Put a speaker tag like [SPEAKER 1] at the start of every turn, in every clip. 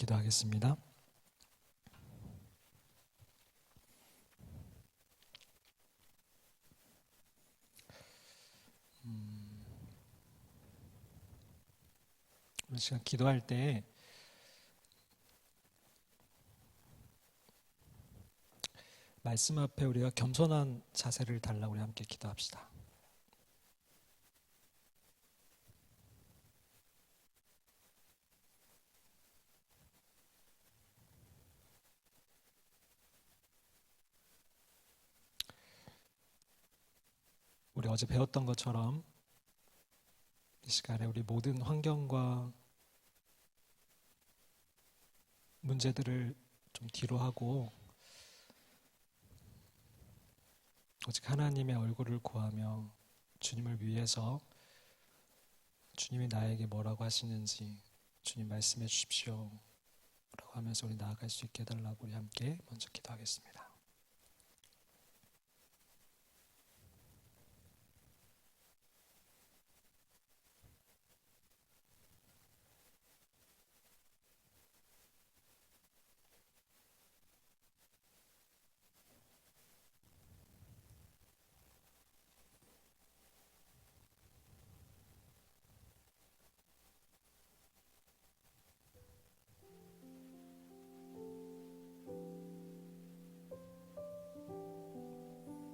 [SPEAKER 1] 기도하겠습니다. 우리 시간 기도할 때 말씀 앞에 우리가 겸손한 자세를 달라고 우리 함께 기도합시다. 우리 어제 배웠던 것처럼 이 시간에 우리 모든 환경과 문제들을 좀 뒤로 하고 오직 하나님의 얼굴을 구하며 주님을 위해서 주님이 나에게 뭐라고 하시는지 주님 말씀해 주십시오 라고 하면서 우리 나아갈 수 있게 해달라고 우리 함께 먼저 기도하겠습니다.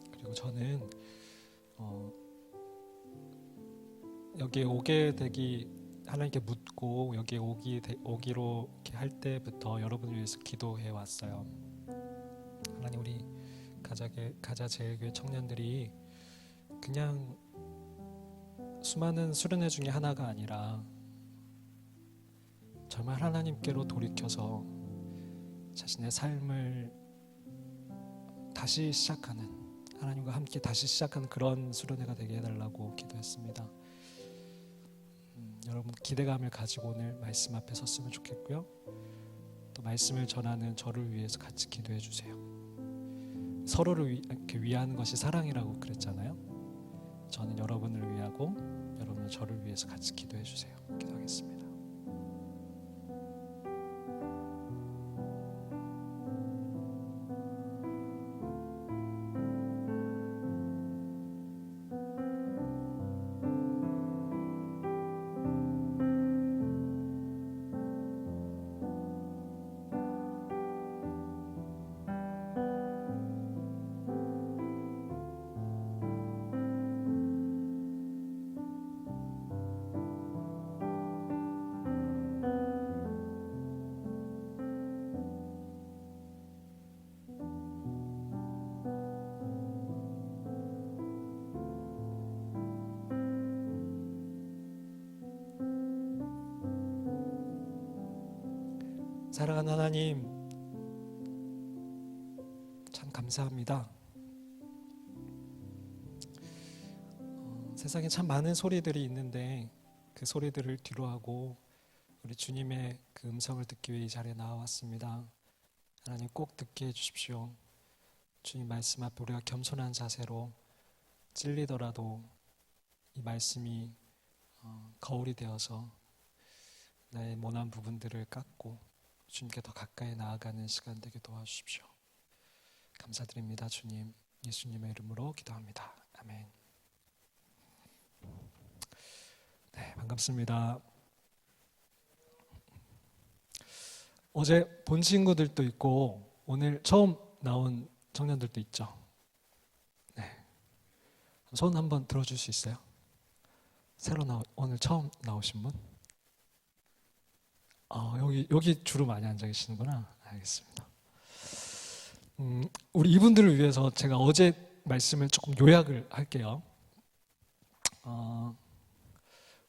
[SPEAKER 1] 그리고 저는 여기에 오게 되기 하나님께 묻고 여기에 오기로 이렇게 할 때부터 여러분을 위해서 기도해 왔어요. 하나님, 우리 가자제일교회 청년들이 그냥 수많은 수련회 중에 하나가 아니라 정말 하나님께로 돌이켜서 자신의 삶을 다시 시작하는, 하나님과 함께 다시 시작하는 그런 수련회가 되게 해달라고 기도했습니다. 여러분 기대감을 가지고 오늘 말씀 앞에 섰으면 좋겠고요. 또 말씀을 전하는 저를 위해서 같이 기도해 주세요. 서로를 위하는 것이 사랑이라고 그랬잖아요. 저는 여러분을 위하고 여러분은 저를 위해서 같이 기도해 주세요. 기도하겠습니다. 사랑하는 하나님, 참 감사합니다. 세상에 참 많은 소리들이 있는데 그 소리들을 뒤로하고 우리 주님의 그 음성을 듣기 위해 이 자리에 나와왔습니다. 하나님, 꼭 듣게 해주십시오. 주님 말씀 앞에 우리가 겸손한 자세로 찔리더라도 이 말씀이 거울이 되어서 나의 모난 부분들을 깎고 주님께 더 가까이 나아가는 시간 되게 도와주십시오. 감사드립니다. 주님, 예수님의 이름으로 기도합니다. 아멘. 네, 반갑습니다. 어제 본 친구들도 있고 오늘 처음 나온 청년들도 있죠. 네, 손 한번 들어줄 수 있어요? 오늘 처음 나오신 분? 여기 주로 많이 앉아 계시는구나. 알겠습니다. 우리 이분들을 위해서 제가 어제 말씀을 조금 요약을 할게요.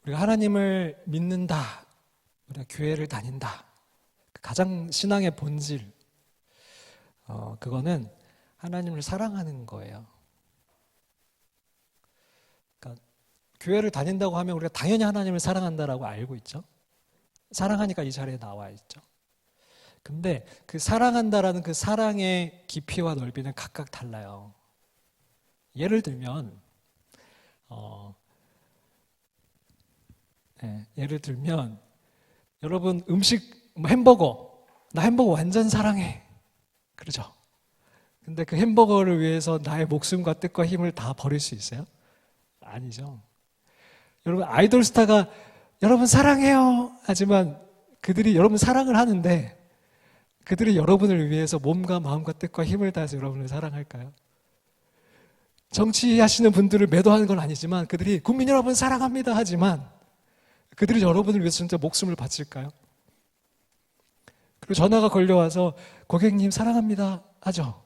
[SPEAKER 1] 우리가 하나님을 믿는다, 우리가 교회를 다닌다, 가장 신앙의 본질, 그거는 하나님을 사랑하는 거예요. 그러니까 교회를 다닌다고 하면 우리가 당연히 하나님을 사랑한다라고 알고 있죠. 사랑하니까 이 자리에 나와 있죠. 근데 그 사랑한다라는 그 사랑의 깊이와 넓이는 각각 달라요. 예를 들면 여러분 음식 햄버거 나 햄버거 완전 사랑해. 그러죠. 근데 그 햄버거를 위해서 나의 목숨과 뜻과 힘을 다 버릴 수 있어요? 아니죠. 여러분, 아이돌 스타가 여러분 사랑해요 하지만 그들이 여러분 사랑을 하는데 그들이 여러분을 위해서 몸과 마음과 뜻과 힘을 다해서 여러분을 사랑할까요? 정치하시는 분들을 매도하는 건 아니지만 그들이 국민 여러분 사랑합니다 하지만 그들이 여러분을 위해서 진짜 목숨을 바칠까요? 그리고 전화가 걸려와서 고객님 사랑합니다 하죠.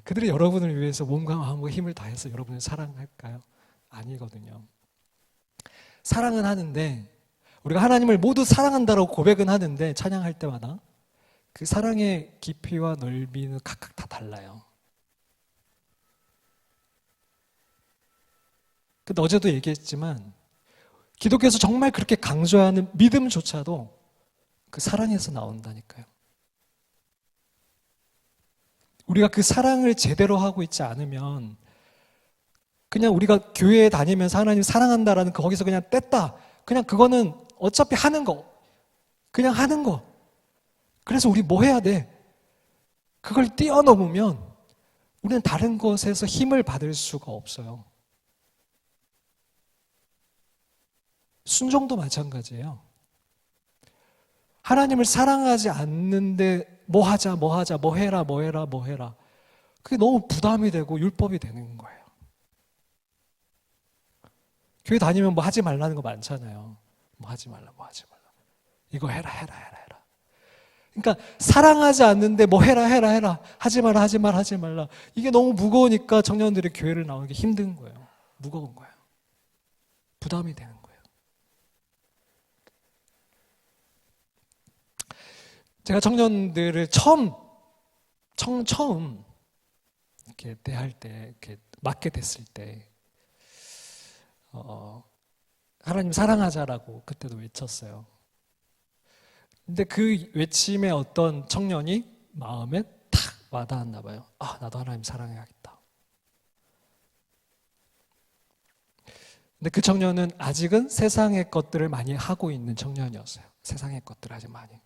[SPEAKER 1] 그들이 여러분을 위해서 몸과 마음과 힘을 다해서 여러분을 사랑할까요? 아니거든요. 사랑은 하는데 우리가 하나님을 모두 사랑한다라고 고백은 하는데 찬양할 때마다 그 사랑의 깊이와 넓이는 각각 다 달라요. 근데 어제도 얘기했지만 기독교에서 정말 그렇게 강조하는 믿음조차도 그 사랑에서 나온다니까요. 우리가 그 사랑을 제대로 하고 있지 않으면 그냥 우리가 교회에 다니면서 하나님 사랑한다라는 거기서 그냥 뗐다. 그냥 그거는 어차피 하는 거. 그냥 하는 거. 그래서 우리 뭐 해야 돼? 그걸 뛰어넘으면 우리는 다른 것에서 힘을 받을 수가 없어요. 순종도 마찬가지예요. 하나님을 사랑하지 않는데 뭐 하자, 뭐 하자, 뭐 해라, 뭐 해라, 뭐 해라. 그게 너무 부담이 되고 율법이 되는 거예요. 교회 다니면 뭐 하지 말라는 거 많잖아요. 뭐 하지 말라, 뭐 하지 말라. 이거 해라, 해라, 해라, 해라. 그러니까 사랑하지 않는데 뭐 해라, 해라, 해라. 하지 마라, 하지 마라, 하지 말라. 이게 너무 무거우니까 청년들이 교회를 나오는 게 힘든 거예요. 무거운 거예요. 부담이 되는 거예요. 제가 청년들을 처음 이렇게 대할 때, 이렇게 맡게 됐을 때, 하나님 사랑하자라고 그때도 외쳤어요. 근데 그 외침에 어떤 청년이 마음에 탁 와닿았나 봐요. 아, 나도 하나님 사랑해야겠다. 근데 그 청년은 아직은 세상의 것들을 많이 하고 있는 청년이었어요. 세상의 것들을 아직 많이.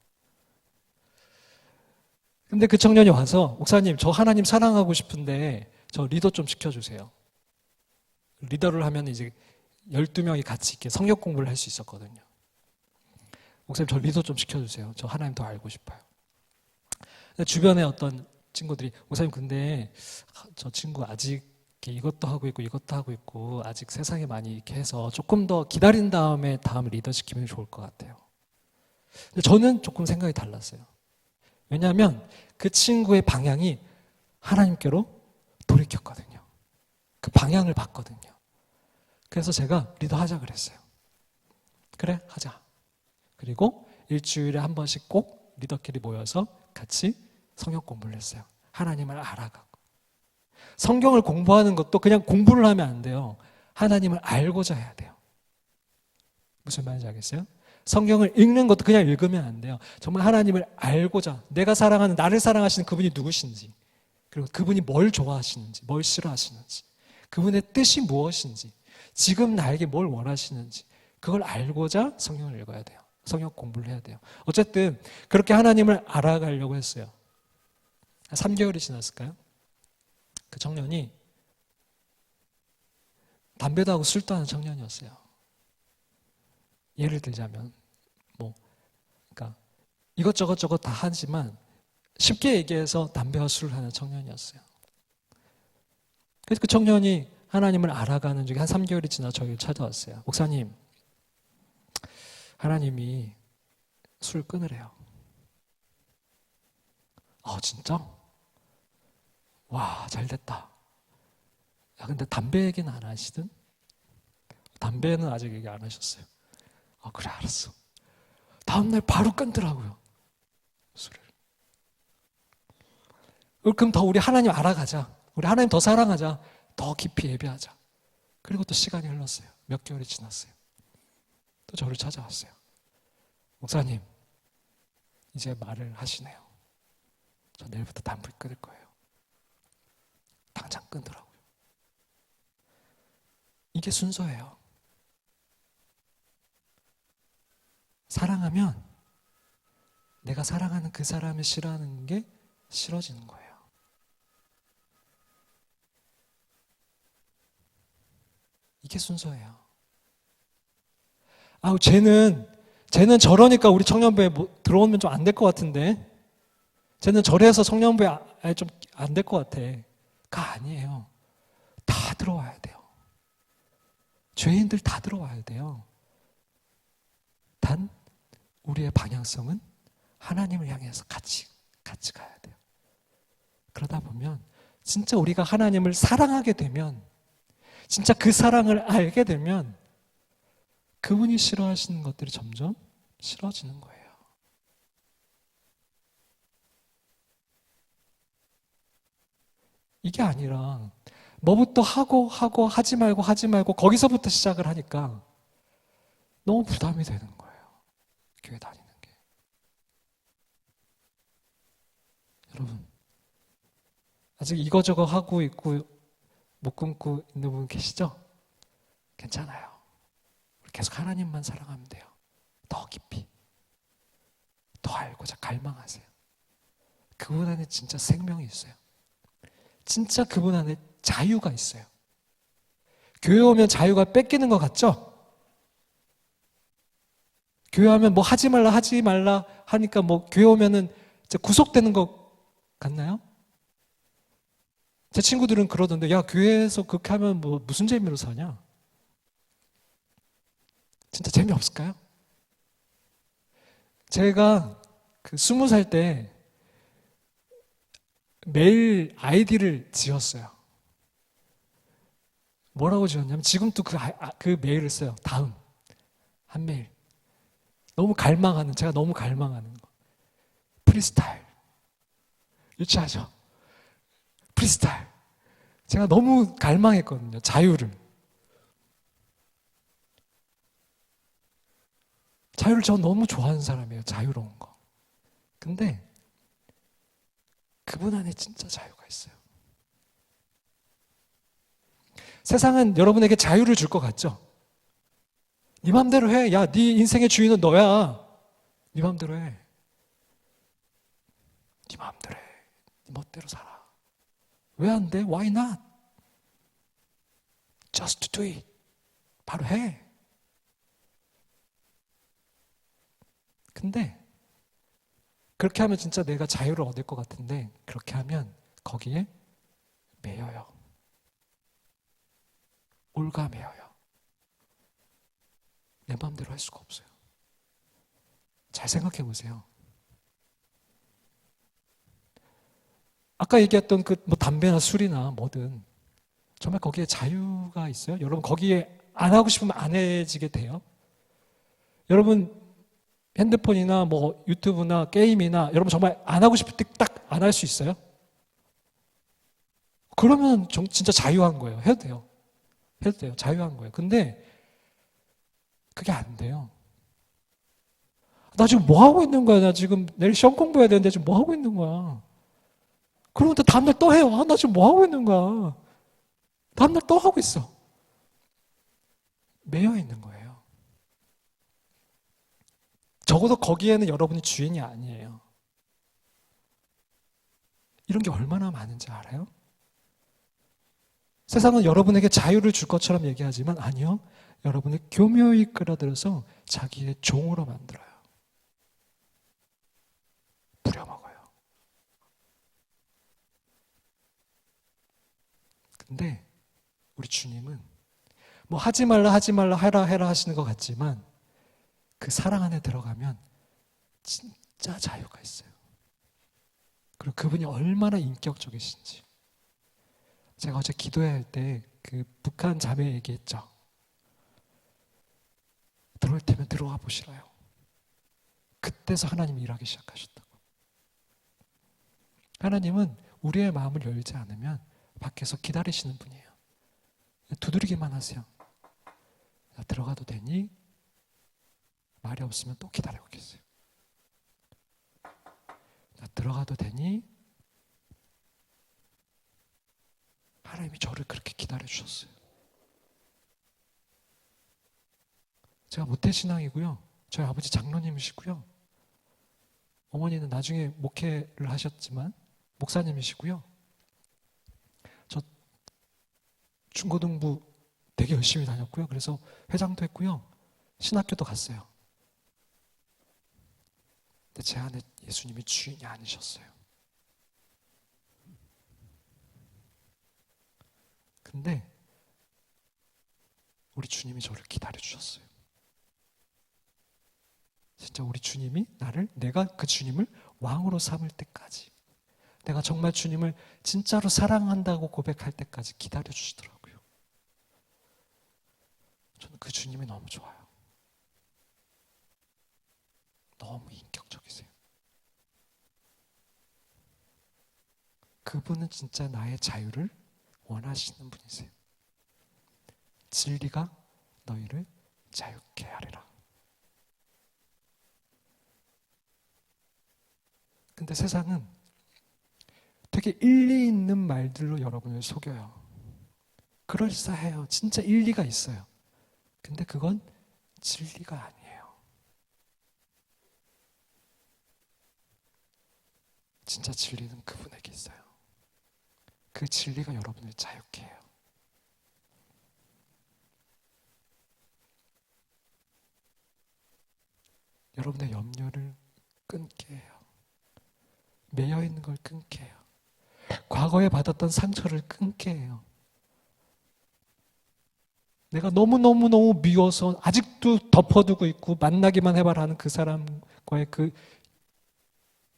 [SPEAKER 1] 근데 그 청년이 와서 목사님 저 하나님 사랑하고 싶은데 저 리더 좀 시켜주세요. 리더를 하면 이제 12명이 같이 이렇게 성역 공부를 할 수 있었거든요. 목사님 저 리더 좀 시켜주세요. 저 하나님 더 알고 싶어요. 주변에 어떤 친구들이 목사님 근데 저 친구 아직 이것도 하고 있고 이것도 하고 있고 아직 세상에 많이 이렇게 해서 조금 더 기다린 다음에 다음 리더 시키면 좋을 것 같아요. 근데 저는 조금 생각이 달랐어요. 왜냐하면 그 친구의 방향이 하나님께로 돌이켰거든요. 그 방향을 봤거든요. 그래서 제가 리더 하자 그랬어요. 그래, 하자. 그리고 일주일에 한 번씩 꼭 리더끼리 모여서 같이 성경 공부를 했어요. 하나님을 알아가고. 성경을 공부하는 것도 그냥 공부를 하면 안 돼요. 하나님을 알고자 해야 돼요. 무슨 말인지 알겠어요? 성경을 읽는 것도 그냥 읽으면 안 돼요. 정말 하나님을 알고자, 내가 사랑하는, 나를 사랑하시는 그분이 누구신지, 그리고 그분이 뭘 좋아하시는지, 뭘 싫어하시는지, 그분의 뜻이 무엇인지, 지금 나에게 뭘 원하시는지, 그걸 알고자 성경을 읽어야 돼요. 성경 공부를 해야 돼요. 어쨌든 그렇게 하나님을 알아가려고 했어요. 3개월이 지났을까요? 그 청년이 담배도 하고 술도 하는 청년이었어요. 예를 들자면 그러니까 이것저것 다 하지만 쉽게 얘기해서 담배와 술을 하는 청년이었어요. 그래서 그 청년이 하나님을 알아가는 중에 한 3개월이 지나 저희를 찾아왔어요. 목사님, 하나님이 술 끊으래요. 진짜? 와, 잘 됐다. 야, 근데 담배 얘기는 안 하시든? 담배는 아직 얘기 안 하셨어요. 그래, 알았어. 다음날 바로 끊더라고요. 술을. 그럼 더 우리 하나님 알아가자. 우리 하나님 더 사랑하자. 더 깊이 예배하자. 그리고 또 시간이 흘렀어요. 몇 개월이 지났어요. 또 저를 찾아왔어요. 목사님, 이제 말을 하시네요. 저 내일부터 담배 끊을 거예요. 당장 끊더라고요. 이게 순서예요. 사랑하면 내가 사랑하는 그 사람을 싫어하는 게 싫어지는 거예요. 이게 순서예요. 아우, 쟤는 저러니까 우리 청년부에 들어오면 좀 안 될 것 같은데. 쟤는 저래서 청년부에 좀 안 될 것 같아. 가 아니에요. 다 들어와야 돼요. 죄인들 다 들어와야 돼요. 단 우리의 방향성은 하나님을 향해서 같이 가야 돼요. 그러다 보면 진짜 우리가 하나님을 사랑하게 되면, 진짜 그 사랑을 알게 되면 그분이 싫어하시는 것들이 점점 싫어지는 거예요. 이게 아니라 뭐부터 하고 하지 말고 거기서부터 시작을 하니까 너무 부담이 되는 거예요. 교회 다니는 게. 여러분, 아직 이거저거 하고 있고 못 끊고 있는 분 계시죠? 괜찮아요. 계속 하나님만 사랑하면 돼요. 더 깊이, 더 알고자 갈망하세요. 그분 안에 진짜 생명이 있어요. 진짜 그분 안에 자유가 있어요. 교회 오면 자유가 뺏기는 것 같죠? 교회 하면 뭐 하지 말라 하니까 뭐 교회 오면은 구속되는 것 같나요? 제 친구들은 그러던데, 야, 교회에서 그렇게 하면 뭐 무슨 재미로 사냐? 진짜 재미없을까요? 제가 20살 때 메일 아이디를 지었어요. 뭐라고 지었냐면, 지금도 그 메일을 써요. 다음 한 메일. 제가 너무 갈망하는 거. 프리스타일. 유치하죠? 프리스타일. 제가 너무 갈망했거든요. 자유를 전 너무 좋아하는 사람이에요. 자유로운 거. 근데 그분 안에 진짜 자유가 있어요. 세상은 여러분에게 자유를 줄 것 같죠? 네 맘대로 해. 야, 네 인생의 주인은 너야. 네 맘대로 해. 네 맘대로 해. 네 멋대로 살아. 왜 안 돼? Why not? Just do it. 바로 해. 근데 그렇게 하면 진짜 내가 자유를 얻을 것 같은데, 그렇게 하면 거기에 매여요. 올가매여요. 내 마음대로 할 수가 없어요. 잘 생각해 보세요. 아까 얘기했던 뭐 담배나 술이나 뭐든 정말 거기에 자유가 있어요? 여러분, 거기에 안 하고 싶으면 안 해지게 돼요? 여러분, 핸드폰이나 뭐 유튜브나 게임이나 여러분 정말 안 하고 싶을 때 딱 안 할 수 있어요? 그러면 진짜 자유한 거예요. 해도 돼요. 해도 돼요. 자유한 거예요. 근데 그게 안 돼요. 나 지금 뭐 하고 있는 거야? 나 지금 내일 시험 공부해야 되는데 지금 뭐 하고 있는 거야? 그러면 또 다음날 또 해요. 나 지금 뭐 하고 있는 거야? 다음날 또 하고 있어. 매여 있는 거예요. 적어도 거기에는 여러분이 주인이 아니에요. 이런 게 얼마나 많은지 알아요? 세상은 여러분에게 자유를 줄 것처럼 얘기하지만 아니요. 여러분을 교묘히 끌어들여서 자기의 종으로 만들어요. 부려먹어요. 근데 우리 주님은 뭐 하지 말라 해라 하시는 것 같지만 그 사랑 안에 들어가면 진짜 자유가 있어요. 그리고 그분이 얼마나 인격적이신지. 제가 어제 기도할 때 그 북한 자매 얘기했죠. 들어올 때면 들어와 보시라요. 그때서 하나님이 일하기 시작하셨다고. 하나님은 우리의 마음을 열지 않으면 밖에서 기다리시는 분이에요. 두드리기만 하세요. 야, 들어가도 되니? 말이 없으면 또 기다리고 계세요. 야, 들어가도 되니? 하나님이 저를 그렇게 기다려주셨어요. 제가 모태신앙이고요. 저희 아버지 장로님이시고요. 어머니는 나중에 목회를 하셨지만 목사님이시고요. 저 중고등부 되게 열심히 다녔고요. 그래서 회장도 했고요. 신학교도 갔어요. 근데 제 안에 예수님이 주인이 아니셨어요. 근데 우리 주님이 저를 기다려주셨어요. 진짜 우리 주님이 내가 그 주님을 왕으로 삼을 때까지, 내가 정말 주님을 진짜로 사랑한다고 고백할 때까지 기다려주시더라고요. 저는 그 주님이 너무 좋아요. 너무 인격적이세요. 그분은 진짜 나의 자유를 원하시는 분이세요. 진리가 너희를 자유케 하리라. 근데 세상은 되게 일리 있는 말들로 여러분을 속여요. 그럴싸해요. 진짜 일리가 있어요. 근데 그건 진리가 아니에요. 진짜 진리는 그분에게 있어요. 그 진리가 여러분을 자유케 해요. 여러분의 염려를 끊게 해요. 매여 있는 걸 끊게 해요. 과거에 받았던 상처를 끊게 해요. 내가 너무너무너무 미워서 아직도 덮어두고 있고 만나기만 해봐라 하는 그 사람과의 그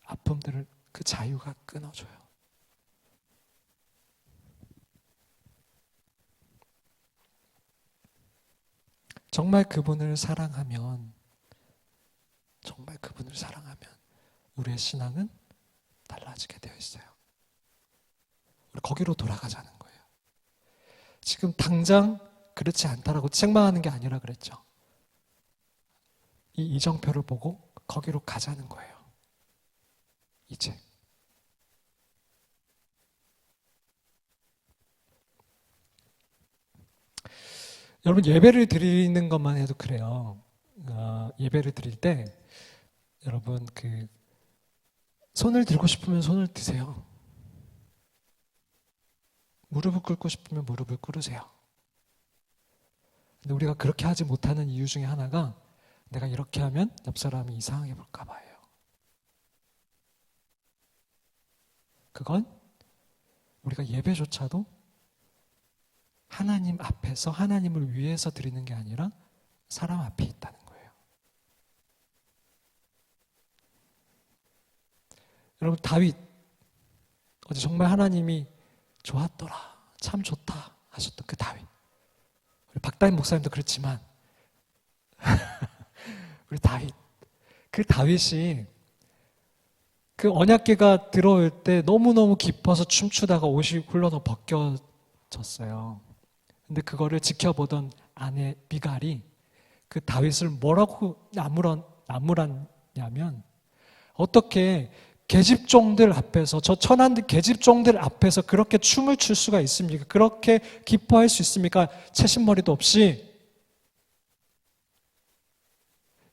[SPEAKER 1] 아픔들을, 그 자유가 끊어줘요. 정말 그분을 사랑하면 우리의 신앙은 달라지게 되어 있어요. 우리 거기로 돌아가자는 거예요. 지금 당장 그렇지 않다라고 책망하는 게 아니라 그랬죠. 이 이정표를 보고 거기로 가자는 거예요. 이제. 여러분, 예배를 드리는 것만 해도 그래요. 예배를 드릴 때 여러분 손을 들고 싶으면 손을 드세요. 무릎을 꿇고 싶으면 무릎을 꿇으세요. 근데 우리가 그렇게 하지 못하는 이유 중에 하나가 내가 이렇게 하면 옆 사람이 이상하게 볼까 봐요. 그건 우리가 예배조차도 하나님 앞에서 하나님을 위해서 드리는 게 아니라 사람 앞에 있다는 거예요. 여러분, 다윗 어제 정말 하나님이 좋았더라, 참 좋다 하셨던 그 다윗. 우리 박다인 목사님도 그렇지만 우리 다윗, 그 다윗이 그 언약궤가 들어올 때 너무너무 기뻐서 춤추다가 옷이 흘러서 벗겨졌어요. 근데 그거를 지켜보던 아내 미갈이 그 다윗을 뭐라고 나무랐냐면, 어떻게 계집종들 앞에서, 저 천한 계집종들 앞에서 그렇게 춤을 출 수가 있습니까? 그렇게 기뻐할 수 있습니까? 채신머리도 없이.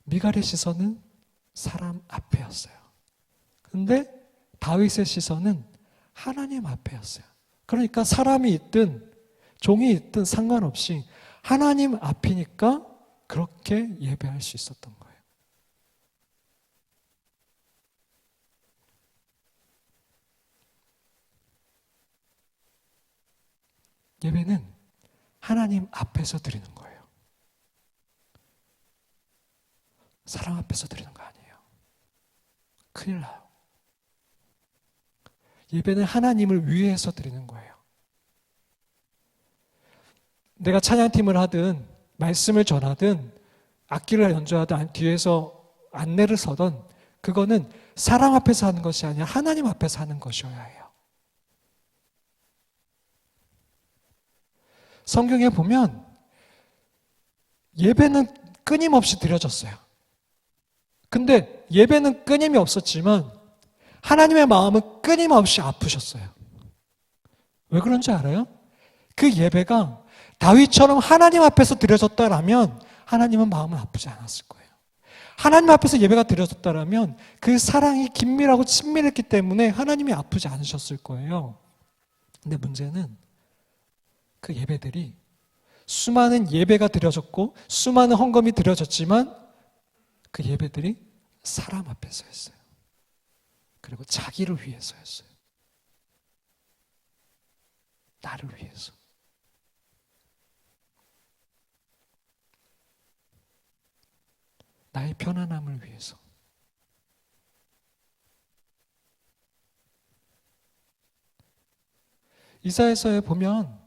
[SPEAKER 1] 미갈의 시선은 사람 앞에였어요. 근데 다윗의 시선은 하나님 앞에였어요. 그러니까 사람이 있든 종이 있든 상관없이 하나님 앞이니까 그렇게 예배할 수 있었던 거예요. 예배는 하나님 앞에서 드리는 거예요. 사람 앞에서 드리는 거 아니에요. 큰일 나요. 예배는 하나님을 위해서 드리는 거예요. 내가 찬양팀을 하든 말씀을 전하든 악기를 연주하든 뒤에서 안내를 서든 그거는 사람 앞에서 하는 것이 아니라 하나님 앞에서 하는 것이어야 해요. 성경에 보면 예배는 끊임없이 드려졌어요. 근데 예배는 끊임이 없었지만 하나님의 마음은 끊임없이 아프셨어요. 왜 그런지 알아요? 그 예배가 다윗처럼 하나님 앞에서 드려졌다라면 하나님은 마음은 아프지 않았을 거예요. 하나님 앞에서 예배가 드려졌다라면 그 사랑이 긴밀하고 친밀했기 때문에 하나님이 아프지 않으셨을 거예요. 근데 문제는 그 예배들이 수많은 예배가 드려졌고 수많은 헌금이 드려졌지만 그 예배들이 사람 앞에서였어요. 그리고 자기를 위해서였어요. 나를 위해서. 나의 편안함을 위해서. 이사야서에 보면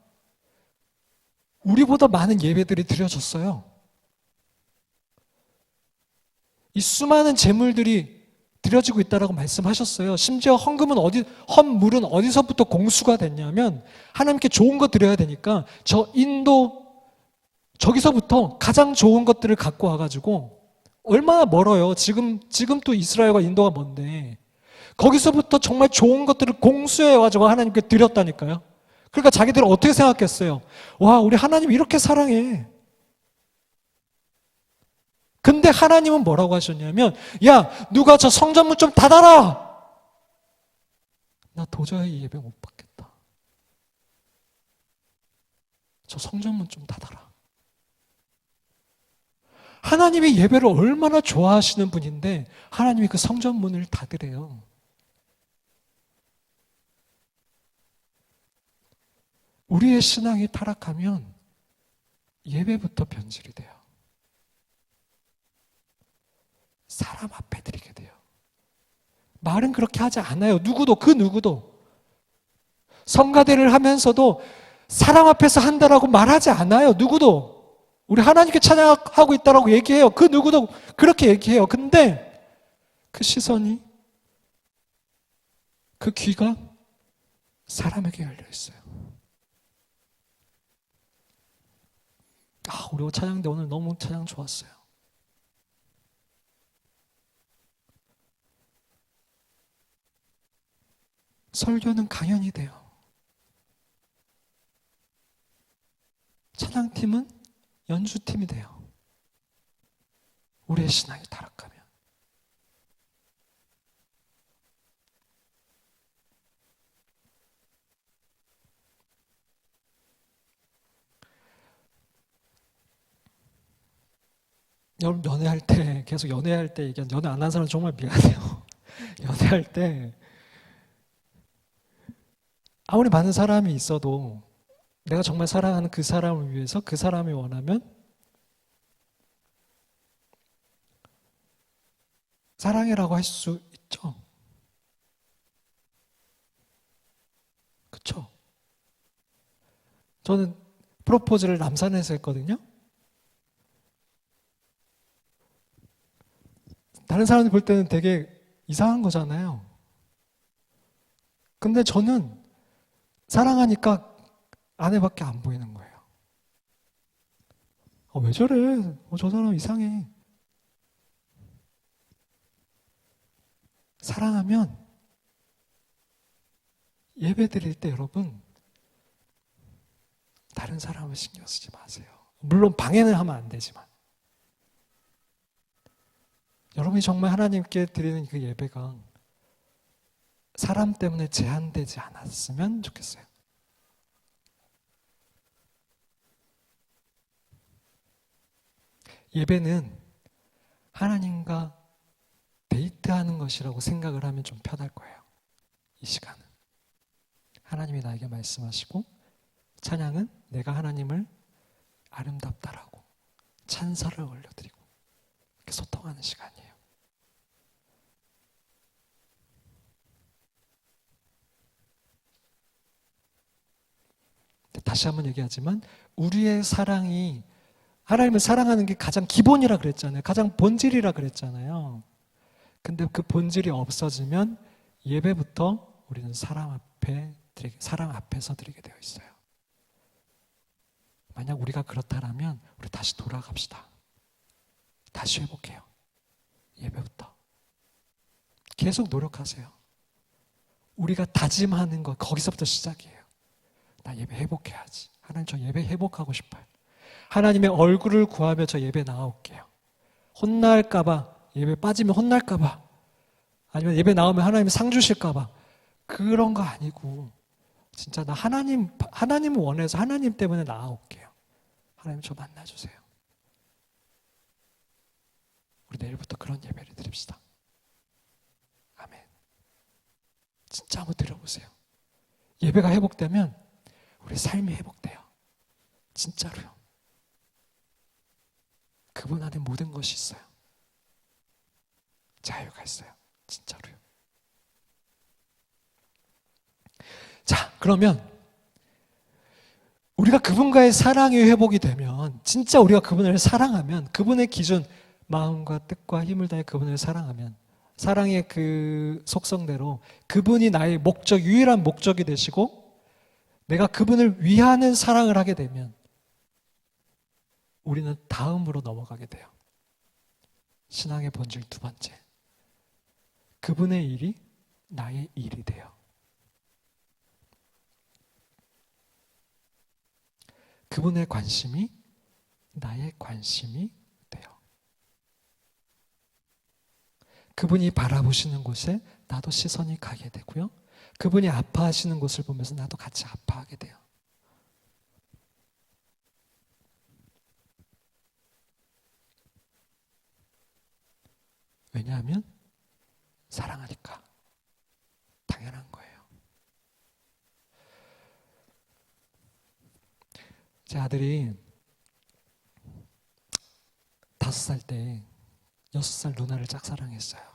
[SPEAKER 1] 우리보다 많은 예배들이 드려졌어요. 이 수많은 제물들이 드려지고 있다라고 말씀하셨어요. 심지어 헌물은 어디서부터 공수가 됐냐면 하나님께 좋은 거 드려야 되니까 저 인도 저기서부터 가장 좋은 것들을 갖고 와가지고 얼마나 멀어요. 지금 또 이스라엘과 인도가 먼데 거기서부터 정말 좋은 것들을 공수해가지고 하나님께 드렸다니까요. 그러니까 자기들은 어떻게 생각했어요? 와, 우리 하나님 이렇게 사랑해. 근데 하나님은 뭐라고 하셨냐면, 야, 누가 저 성전문 좀 닫아라! 나 도저히 이 예배 못 받겠다. 저 성전문 좀 닫아라. 하나님이 예배를 얼마나 좋아하시는 분인데 하나님이 그 성전문을 닫으래요. 우리의 신앙이 타락하면 예배부터 변질이 돼요. 사람 앞에 드리게 돼요. 말은 그렇게 하지 않아요. 그 누구도. 성가대를 하면서도 사람 앞에서 한다라고 말하지 않아요. 누구도. 우리 하나님께 찬양하고 있다라고 얘기해요. 그 누구도 그렇게 얘기해요. 근데 그 시선이, 그 귀가 사람에게 열려 있어요. 우리 찬양대 오늘 너무 찬양 좋았어요. 설교는 강연이 돼요. 찬양팀은 연주팀이 돼요. 우리의 신앙이 타락하면. 여러분, 연애할 때, 계속 연애할 때 얘기한, 연애 안 한 사람 정말 미안해요. 연애할 때 아무리 많은 사람이 있어도 내가 정말 사랑하는 그 사람을 위해서 그 사람이 원하면 사랑해라고 할 수 있죠. 그쵸? 저는 프로포즈를 남산에서 했거든요. 다른 사람들 볼 때는 되게 이상한 거잖아요. 근데 저는 사랑하니까 아내밖에 안 보이는 거예요. 왜 저래? 저 사람 이상해. 사랑하면 예배 드릴 때 여러분 다른 사람을 신경 쓰지 마세요. 물론 방해는 하면 안 되지만 여러분이 정말 하나님께 드리는 그 예배가 사람 때문에 제한되지 않았으면 좋겠어요. 예배는 하나님과 데이트하는 것이라고 생각을 하면 좀 편할 거예요. 이 시간은 하나님이 나에게 말씀하시고 찬양은 내가 하나님을 아름답다라고 찬사를 올려드리고 이렇게 소통하는 시간이에요. 다시 한번 얘기하지만 우리의 사랑이 하나님을 사랑하는 게 가장 기본이라 그랬잖아요. 가장 본질이라 그랬잖아요. 근데 그 본질이 없어지면 예배부터 우리는 사랑 앞에서 드리게 되어 있어요. 만약 우리가 그렇다면 우리 다시 돌아갑시다. 다시 회복해요. 예배부터. 계속 노력하세요. 우리가 다짐하는 거 거기서부터 시작이에요. 나 예배 회복해야지. 하나님 저 예배 회복하고 싶어요. 하나님의 얼굴을 구하며 저 예배 나올게요. 혼날까봐 예배 빠지면 혼날까봐, 아니면 예배 나오면 하나님이 상 주실까봐, 그런 거 아니고 진짜 나 하나님을 원해서 하나님 때문에 나아올게요. 하나님 저 만나주세요. 우리 내일부터 그런 예배를 드립시다. 아멘. 진짜 한번 드려보세요. 예배가 회복되면 우리 삶이 회복돼요. 진짜로요. 그분 안에 모든 것이 있어요. 자유가 있어요. 진짜로요. 자, 그러면 우리가 그분과의 사랑이 회복이 되면, 진짜 우리가 그분을 사랑하면, 그분의 기준, 마음과 뜻과 힘을 다해 그분을 사랑하면, 사랑의 그 속성대로 그분이 나의 목적, 유일한 목적이 되시고 내가 그분을 위하는 사랑을 하게 되면 우리는 다음으로 넘어가게 돼요. 신앙의 본질 두 번째. 그분의 일이 나의 일이 돼요. 그분의 관심이 나의 관심이 돼요. 그분이 바라보시는 곳에 나도 시선이 가게 되고요. 그분이 아파하시는 곳을 보면서 나도 같이 아파하게 돼요. 왜냐하면 사랑하니까. 당연한 거예요. 제 아들이 5살 때 6살 누나를 짝사랑했어요.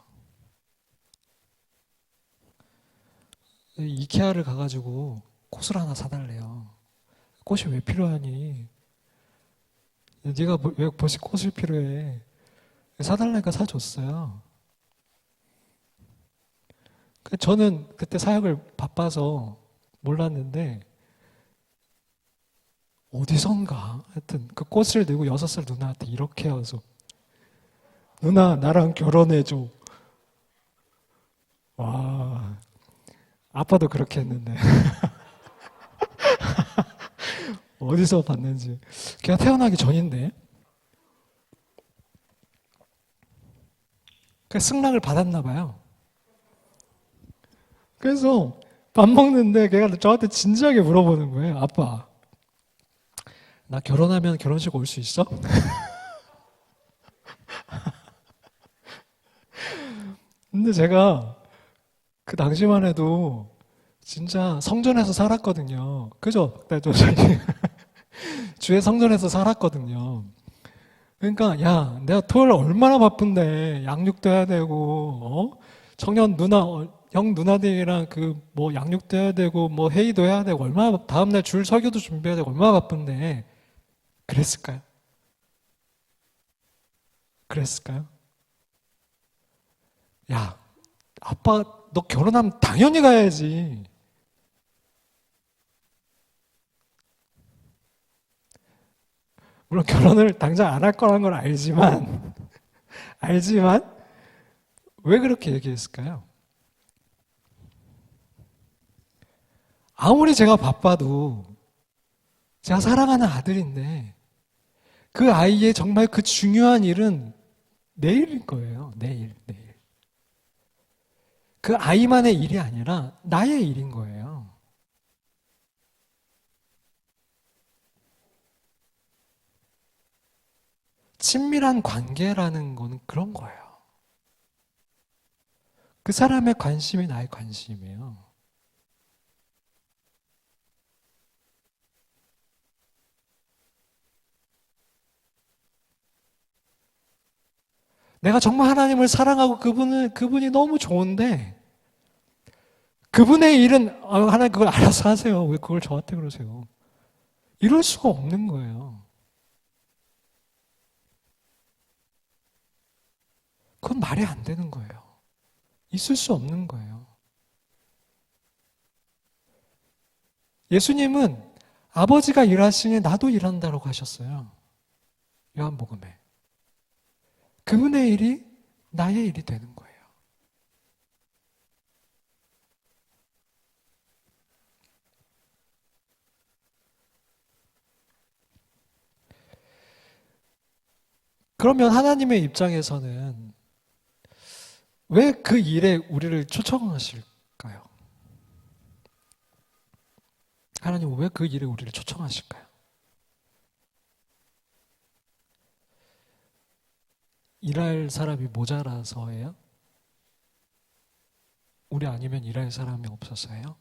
[SPEAKER 1] 이케아를 가가지고 꽃을 하나 사달래요. 꽃이 왜 필요하니? 네가 왜 벌써 꽃을 필요해? 사달라니까 사줬어요. 저는 그때 사역을 바빠서 몰랐는데 어디선가 하여튼 그 꽃을 들고 6살 누나한테 이렇게 해서 누나 나랑 결혼해줘. 와, 아빠도 그렇게 했는데 어디서 봤는지. 걔가 태어나기 전인데 그 승낙을 받았나 봐요. 그래서 밥 먹는데 걔가 저한테 진지하게 물어보는 거예요. 아빠, 나 결혼하면 결혼식 올 수 있어? 근데 제가 그 당시만 해도 진짜 성전에서 살았거든요. 그죠? 주의 성전에서 살았거든요. 그러니까 야, 내가 토요일 얼마나 바쁜데 양육도 해야 되고, 청년 누나, 형 누나들이랑 그 뭐 양육도 해야 되고, 뭐 회의도 해야 되고, 얼마나 다음날 줄 설교도 준비해야 되고, 얼마나 바쁜데 그랬을까요? 그랬을까요? 야, 아빠 너 결혼하면 당연히 가야지. 물론 결혼을 당장 안 할 거라는 걸 알지만 왜 그렇게 얘기했을까요? 아무리 제가 바빠도 제가 사랑하는 아들인데 그 아이의 정말 그 중요한 일은 내일일 거예요. 내일. 그 아이만의 일이 아니라 나의 일인 거예요. 친밀한 관계라는 거는 그런 거예요. 그 사람의 관심이 나의 관심이에요. 내가 정말 하나님을 사랑하고 그분이 너무 좋은데, 그분의 일은, 하나님 그걸 알아서 하세요. 왜 그걸 저한테 그러세요? 이럴 수가 없는 거예요. 그건 말이 안 되는 거예요. 있을 수 없는 거예요. 예수님은 아버지가 일하시니 나도 일한다고 하셨어요. 요한복음에. 그분의 일이 나의 일이 되는 거예요. 그러면 하나님의 입장에서는 왜 그 일에 우리를 초청하실까요? 하나님은 왜 그 일에 우리를 초청하실까요? 일할 사람이 모자라서예요? 우리 아니면 일할 사람이 없어서예요?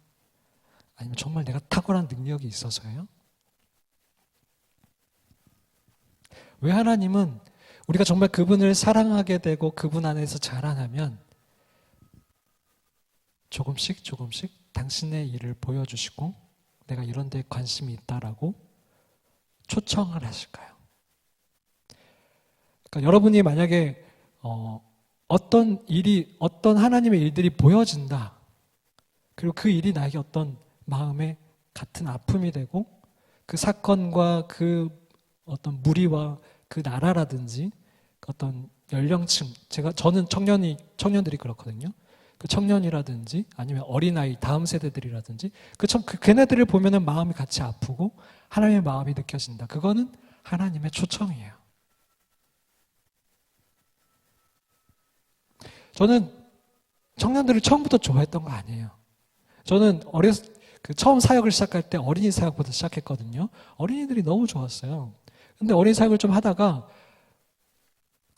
[SPEAKER 1] 아니면 정말 내가 탁월한 능력이 있어서예요? 왜 하나님은 우리가 정말 그분을 사랑하게 되고 그분 안에서 자라나면 조금씩 당신의 일을 보여주시고 내가 이런 데 관심이 있다라고 초청을 하실까요? 그러니까 여러분이 만약에 어떤 하나님의 일들이 보여진다. 그리고 그 일이 나에게 어떤 마음에 같은 아픔이 되고 그 사건과 그 어떤 무리와 그 나라라든지 어떤 연령층, 저는 청년들이 그렇거든요. 그 청년이라든지 아니면 어린아이, 다음 세대들이라든지 걔네들을 보면은 마음이 같이 아프고 하나님의 마음이 느껴진다. 그거는 하나님의 초청이에요. 저는 청년들을 처음부터 좋아했던 거 아니에요. 저는 처음 사역을 시작할 때 어린이 사역부터 시작했거든요. 어린이들이 너무 좋았어요. 근데 어린이 사역을 좀 하다가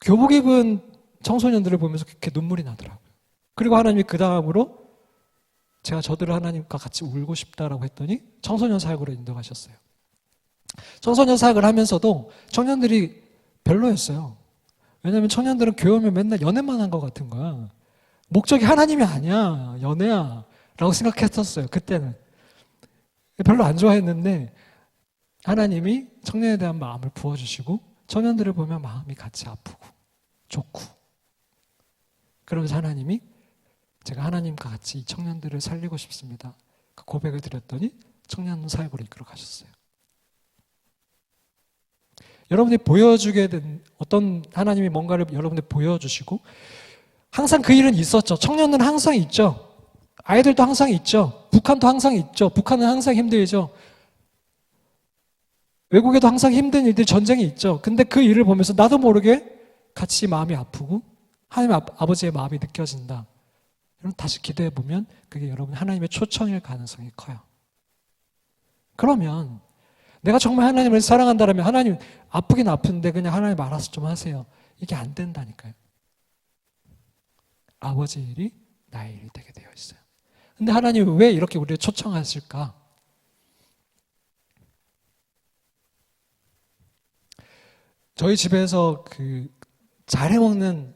[SPEAKER 1] 교복 입은 청소년들을 보면서 그렇게 눈물이 나더라고요. 그리고 하나님이 그 다음으로 제가 저들을 하나님과 같이 울고 싶다라고 했더니 청소년 사역으로 인도하셨어요. 청소년 사역을 하면서도 청년들이 별로였어요. 왜냐하면 청년들은 교회 오면 맨날 연애만 한 것 같은 거야. 목적이 하나님이 아니야, 연애야 라고 생각했었어요. 그때는 별로 안 좋아했는데 하나님이 청년에 대한 마음을 부어주시고 청년들을 보면 마음이 같이 아프고 좋고, 그러면서 하나님이 제가 하나님과 같이 이 청년들을 살리고 싶습니다. 그 고백을 드렸더니 청년 사역으로 이끌어 가셨어요. 여러분이 보여주게 된 어떤 하나님이 뭔가를 여러분들 보여주시고 항상 그 일은 있었죠. 청년은 항상 있죠. 아이들도 항상 있죠. 북한도 항상 있죠. 북한은 항상 힘들죠. 외국에도 항상 힘든 일들, 전쟁이 있죠. 근데 그 일을 보면서 나도 모르게 같이 마음이 아프고 하나님 아버지의 마음이 느껴진다. 여러분 다시 기도해 보면 그게 여러분 하나님의 초청일 가능성이 커요. 그러면 내가 정말 하나님을 사랑한다면 하나님 아프긴 아픈데 그냥 하나님 알아서 좀 하세요. 이게 안 된다니까요. 아버지 일이 나의 일이 되게 되어 있어요. 근데 하나님이 왜 이렇게 우리를 초청하실까? 저희 집에서 잘해 먹는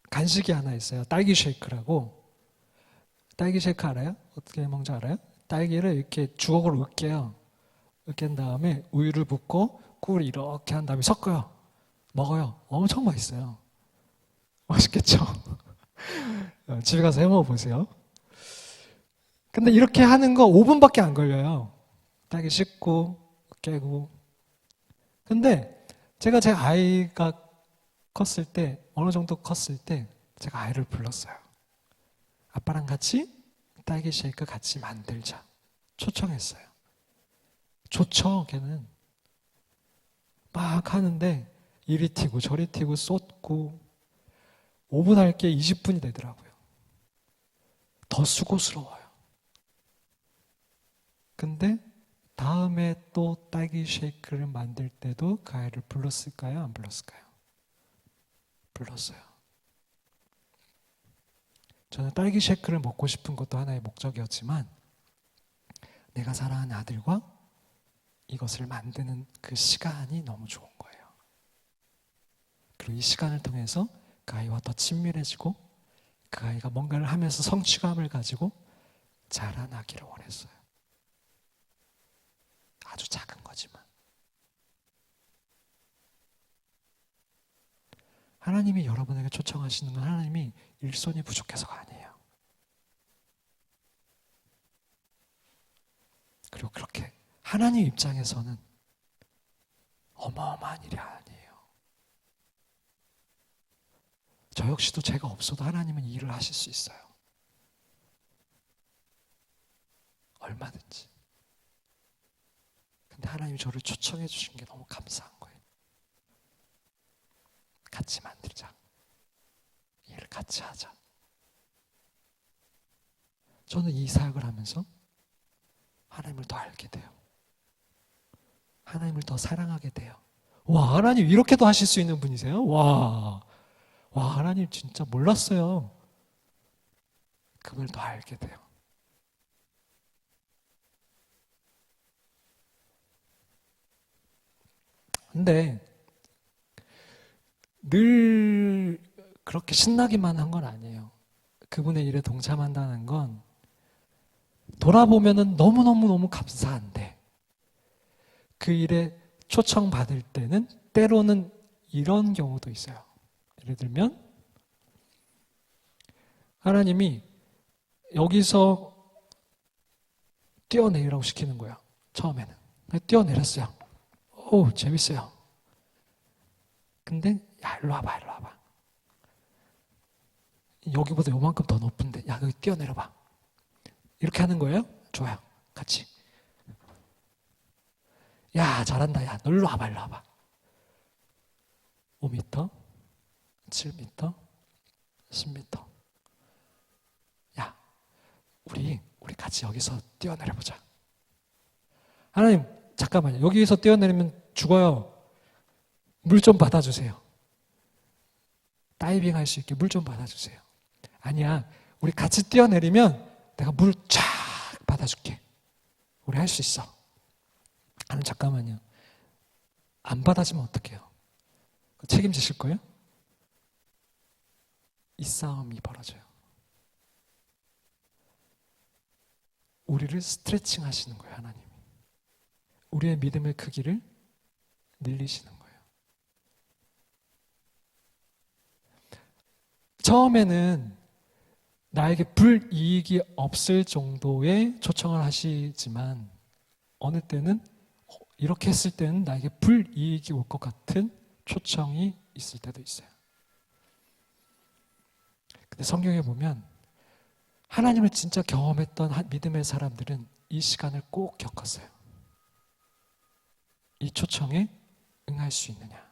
[SPEAKER 1] 간식이 하나 있어요. 딸기 쉐이크라고. 딸기 쉐이크 알아요? 어떻게 먹는지 알아요? 딸기를 이렇게 주걱으로 으깨요. 으깬 다음에 우유를 붓고 꿀을 이렇게 한 다음에 섞어요. 먹어요. 엄청 맛있어요. 맛있겠죠? 집에 가서 해 먹어보세요. 근데 이렇게 하는 거 5분밖에 안 걸려요. 딸기 씻고 깨고. 근데 제가 제 아이가 컸을 때, 어느 정도 컸을 때 제가 아이를 불렀어요. 아빠랑 같이 딸기 쉐이크 같이 만들자. 초청했어요. 좋죠, 걔는. 막 하는데 이리 튀고 저리 튀고 쏟고 5분 할 게 20분이 되더라고요. 더 수고스러워요. 근데 다음에 또 딸기 쉐이크를 만들 때도 그 아이를 불렀을까요? 안 불렀을까요? 불렀어요. 저는 딸기 쉐이크를 먹고 싶은 것도 하나의 목적이었지만 내가 사랑하는 아들과 이것을 만드는 그 시간이 너무 좋은 거예요. 그리고 이 시간을 통해서 그 아이와 더 친밀해지고 그 아이가 뭔가를 하면서 성취감을 가지고 자라나기를 원했어요. 아주 작은 거지만. 하나님이 여러분에게 초청하시는 건 하나님이 일손이 부족해서가 아니에요. 그리고 그렇게 하나님 입장에서는 어마어마한 일이 아니에요. 저 역시도 제가 없어도 하나님은 이 일을 하실 수 있어요. 얼마든지. 근데 하나님이 저를 초청해 주신 게 너무 감사한 거예요. 같이 만들자. 이 일을 같이 하자. 저는 이 사역을 하면서 하나님을 더 알게 돼요. 하나님을 더 사랑하게 돼요. 와, 하나님 이렇게도 하실 수 있는 분이세요? 와, 하나님 진짜 몰랐어요. 그분을 더 알게 돼요. 근데 늘 그렇게 신나기만 한 건 아니에요. 그분의 일에 동참한다는 건 돌아보면은 너무너무 감사한데 그 일에 초청받을 때는 때로는 이런 경우도 있어요. 예를 들면 하나님이 여기서 뛰어내리라고 시키는 거예요. 처음에는. 뛰어내렸어요. 오, 재밌어요. 근데 야, 일로 와봐. 여기보다 요만큼 더 높은데 야, 여기 뛰어내려봐. 이렇게 하는 거예요? 좋아요. 같이. 야, 잘한다. 야, 너 일로 와봐. 5m, 7m, 10m. 야, 우리 같이 여기서 뛰어내려보자. 하나님, 잠깐만요. 여기서 뛰어내리면 죽어요. 물 좀 받아주세요. 다이빙 할 수 있게 물 좀 받아주세요. 아니야, 우리 같이 뛰어내리면 내가 물 쫙 받아줄게. 우리 할 수 있어. 하나님, 잠깐만요. 안 받아주면 어떡해요? 책임지실 거예요? 이 싸움이 벌어져요. 우리를 스트레칭 하시는 거예요, 하나님이. 우리의 믿음의 크기를 늘리시는 거예요. 처음에는 나에게 불이익이 없을 정도의 초청을 하시지만 어느 때는 이렇게 했을 때는 나에게 불이익이 올 것 같은 초청이 있을 때도 있어요. 근데 성경에 보면 하나님을 진짜 경험했던 믿음의 사람들은 이 시간을 꼭 겪었어요. 이 초청에 응할 수 있느냐.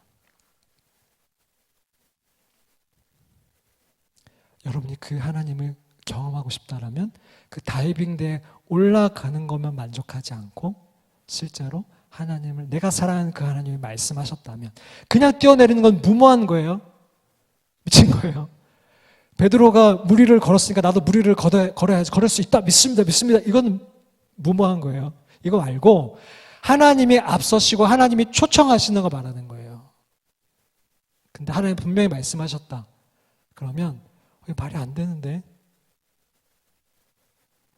[SPEAKER 1] 여러분이 그 하나님을 경험하고 싶다라면 그 다이빙대에 올라가는 것만 만족하지 않고 실제로 하나님을, 내가 사랑하는 그 하나님이 말씀하셨다면 그냥 뛰어내리는 건 무모한 거예요. 미친 거예요. 베드로가 무리를 걸었으니까 나도 무리를 걸어야지. 걸을 수 있다. 믿습니다. 이건 무모한 거예요. 이거 말고 하나님이 앞서시고 하나님이 초청하시는 거 말하는 거예요. 근데 하나님 분명히 말씀하셨다. 그러면 이거 말이 안 되는데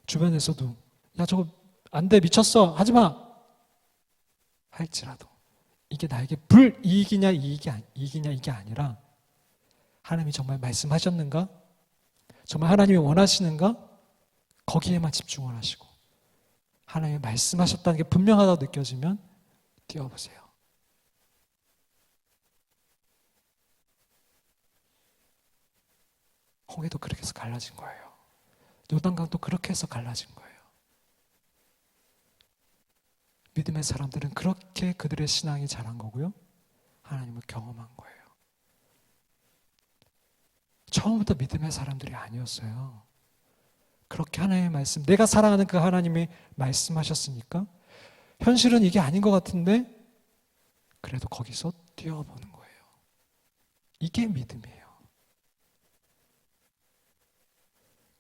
[SPEAKER 1] 주변에서도 야, 저거 안 돼, 미쳤어, 하지마 할지라도 이게 나에게 불이익이냐 이익이냐 이게 아니라 하나님이 정말 말씀하셨는가? 정말 하나님이 원하시는가? 거기에만 집중을 하시고 하나님이 말씀하셨다는 게 분명하다고 느껴지면 뛰어보세요. 홍해도 그렇게 해서 갈라진 거예요. 요단강도 그렇게 해서 갈라진 거예요. 믿음의 사람들은 그렇게 그들의 신앙이 자란 거고요. 하나님을 경험한 거예요. 처음부터 믿음의 사람들이 아니었어요. 그렇게 하나님의 말씀, 내가 사랑하는 그 하나님이 말씀하셨으니까 현실은 이게 아닌 것 같은데 그래도 거기서 뛰어보는 거예요. 이게 믿음이에요.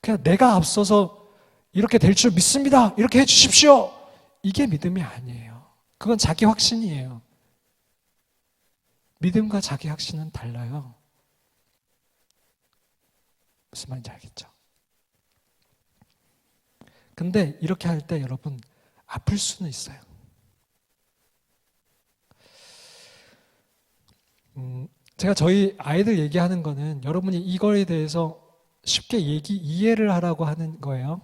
[SPEAKER 1] 그냥 내가 앞서서 이렇게 될 줄 믿습니다. 이렇게 해주십시오. 이게 믿음이 아니에요. 그건 자기 확신이에요. 믿음과 자기 확신은 달라요. 무슨 말인지 알겠죠? 근데 이렇게 할 때 여러분 아플 수는 있어요. 제가 저희 아이들 얘기하는 거는 여러분이 이거에 대해서 쉽게 이해를 하라고 하는 거예요.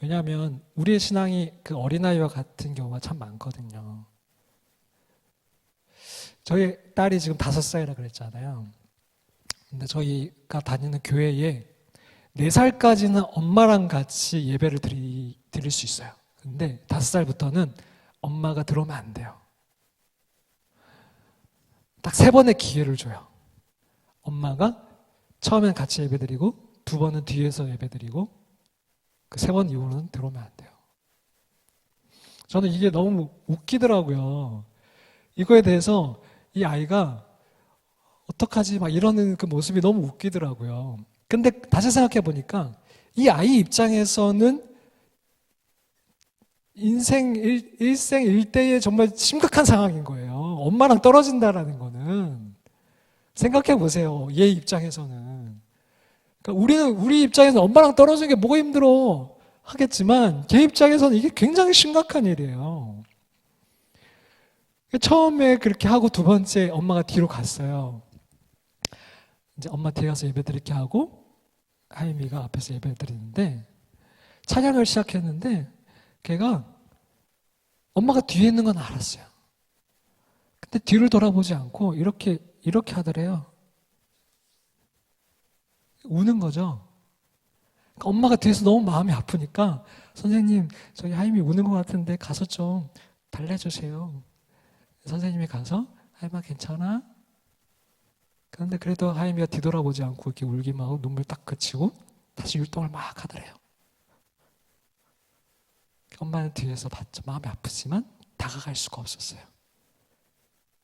[SPEAKER 1] 왜냐하면 우리의 신앙이 그 어린아이와 같은 경우가 참 많거든요. 저희 딸이 지금 5살이라 그랬잖아요. 근데 저희가 다니는 교회에 4살까지는 엄마랑 같이 예배를 드릴 수 있어요. 근데 5살부터는 엄마가 들어오면 안 돼요. 딱 3번의 기회를 줘요. 엄마가 처음엔 같이 예배드리고 두 번은 뒤에서 예배드리고 그 세 번 이후로는 들어오면 안 돼요. 저는 이게 너무 웃기더라고요. 이거에 대해서 이 아이가 어떡하지 막 이러는 그 모습이 너무 웃기더라고요. 근데 다시 생각해 보니까 이 아이 입장에서는 인생 일생일대의 정말 심각한 상황인 거예요. 엄마랑 떨어진다라는 거는. 생각해 보세요. 얘 입장에서는. 그러니까 우리 입장에서는 엄마랑 떨어지는 게 뭐가 힘들어 하겠지만 걔 입장에서는 이게 굉장히 심각한 일이에요. 처음에 그렇게 하고 두 번째 엄마가 뒤로 갔어요. 이제 엄마 뒤에 가서 예배 드리게 하고 하임이가 앞에서 예배 드리는데 찬양을 시작했는데 걔가 엄마가 뒤에 있는 건 알았어요. 근데 뒤를 돌아보지 않고 이렇게 하더래요. 우는 거죠. 그러니까 엄마가 뒤에서 너무 마음이 아프니까 선생님 저희 하임이 우는 것 같은데 가서 좀 달래주세요. 선생님이 가서 하임아 괜찮아? 그런데 그래도 하임이가 뒤돌아보지 않고 이렇게 울기만 하고 눈물 딱 그치고 다시 율동을 막 하더래요. 엄마는 뒤에서 봤죠. 마음이 아프지만 다가갈 수가 없었어요.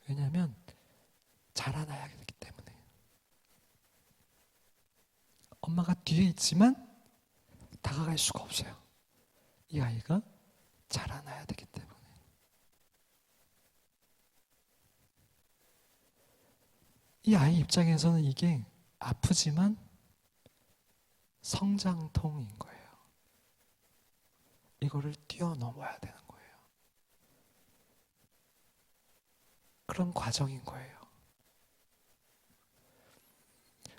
[SPEAKER 1] 왜냐하면 자라나야 되기 때문에. 엄마가 뒤에 있지만 다가갈 수가 없어요. 이 아이가 자라나야 되기 때문에. 이 아이 입장에서는 이게 아프지만 성장통인 거예요. 이거를 뛰어넘어야 되는 거예요. 그런 과정인 거예요.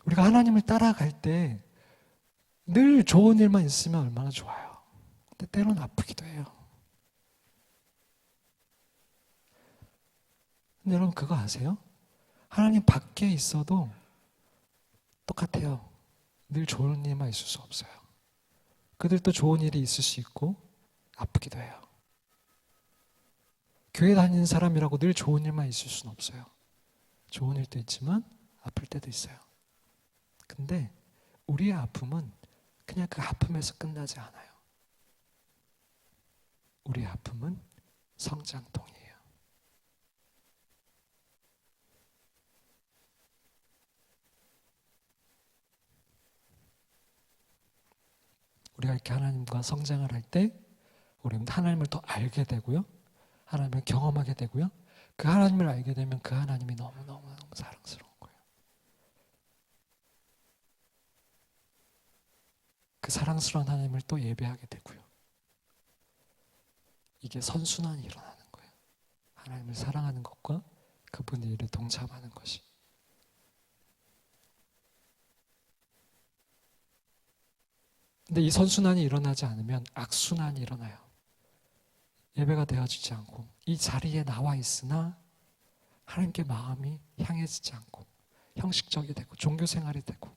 [SPEAKER 1] 우리가 하나님을 따라갈 때 늘 좋은 일만 있으면 얼마나 좋아요. 근데 때로는 아프기도 해요. 근데 여러분 그거 아세요? 하나님 밖에 있어도 똑같아요. 늘 좋은 일만 있을 수 없어요. 그들도 좋은 일이 있을 수 있고 아프기도 해요. 교회 다니는 사람이라고 늘 좋은 일만 있을 수는 없어요. 좋은 일도 있지만 아플 때도 있어요. 근데 우리의 아픔은 그냥 그 아픔에서 끝나지 않아요. 우리의 아픔은 성장통이에요. 우리가 이렇게 하나님과 성장을 할 때 우리는 하나님을 더 알게 되고요. 하나님을 경험하게 되고요. 그 하나님을 알게 되면 그 하나님이 너무너무 사랑스러운 거예요. 그 사랑스러운 하나님을 또 예배하게 되고요. 이게 선순환이 일어나는 거예요. 하나님을 사랑하는 것과 그분의 일에 동참하는 것이. 근데 이 선순환이 일어나지 않으면 악순환이 일어나요. 예배가 되어지지 않고 이 자리에 나와 있으나 하나님께 마음이 향해지지 않고 형식적이 되고 종교생활이 되고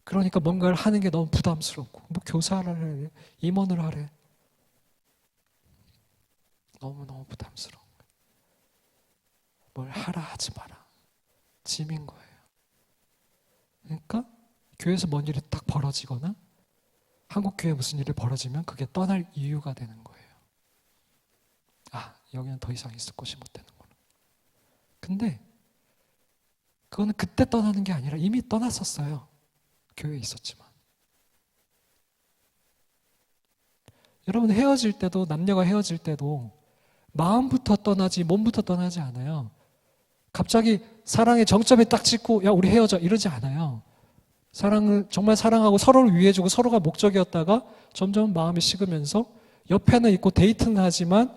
[SPEAKER 1] 그러니까 뭔가를 하는 게 너무 부담스럽고 뭐 교사를 하래 임원을 하래 너무너무 부담스러운 거예요. 뭘 하라 하지 마라 짐인 거예요. 그러니까 교회에서 뭔 일이 딱 벌어지거나 한국 교회에 무슨 일이 벌어지면 그게 떠날 이유가 되는 거예요. 아, 여기는 더 이상 있을 곳이 못 되는구나. 근데 그거는 그때 떠나는 게 아니라 이미 떠났었어요. 교회에 있었지만. 여러분 헤어질 때도 남녀가 헤어질 때도 마음부터 떠나지 몸부터 떠나지 않아요. 갑자기 사랑의 정점에 딱 찍고 야 우리 헤어져 이러지 않아요. 사랑을 정말 사랑하고 서로를 위해주고 서로가 목적이었다가 점점 마음이 식으면서 옆에는 있고 데이트는 하지만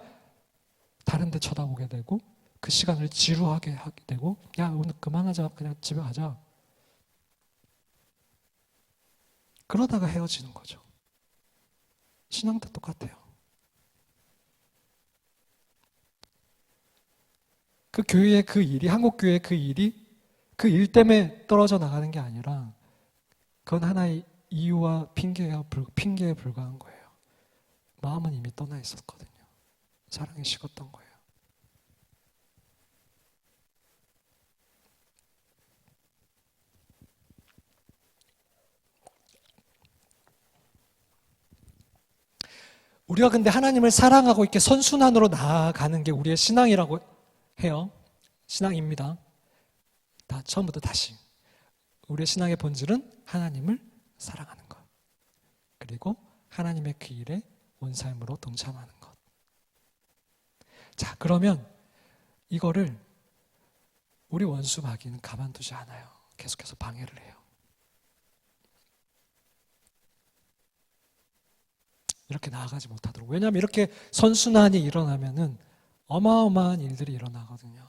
[SPEAKER 1] 다른 데 쳐다보게 되고 그 시간을 지루하게 하게 되고 야 오늘 그만하자 그냥 집에 가자 그러다가 헤어지는 거죠. 신앙도 똑같아요. 그 교회의 그 일이 한국 교회의 그 일이 그 일 때문에 떨어져 나가는 게 아니라 그건 하나의 이유와 핑계에 불과한 거예요. 마음은 이미 떠나 있었거든요. 사랑이 식었던 거예요. 우리가 근데 하나님을 사랑하고 이렇게 선순환으로 나아가는 게 우리의 신앙이라고 해요. 신앙입니다. 다 처음부터 다시. 우리의 신앙의 본질은 하나님을 사랑하는 것. 그리고 하나님의 그 일에 온 삶으로 동참하는 것. 자, 그러면 이거를 우리 원수 마귀는 가만두지 않아요. 계속해서 방해를 해요. 이렇게 나아가지 못하도록. 왜냐하면 이렇게 선순환이 일어나면은 어마어마한 일들이 일어나거든요.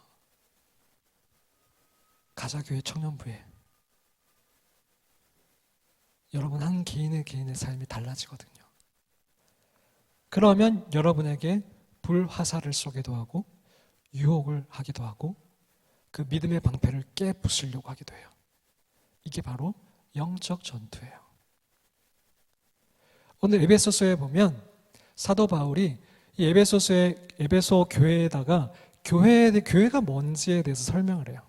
[SPEAKER 1] 가자교회 청년부에 여러분 한 개인의 삶이 달라지거든요. 그러면 여러분에게 불화살을 쏘기도 하고 유혹을 하기도 하고 그 믿음의 방패를 깨부수려고 하기도 해요. 이게 바로 영적 전투예요. 오늘 에베소서에 보면 사도 바울이 이 에베소 교회에다가 교회가 뭔지에 대해서 설명을 해요.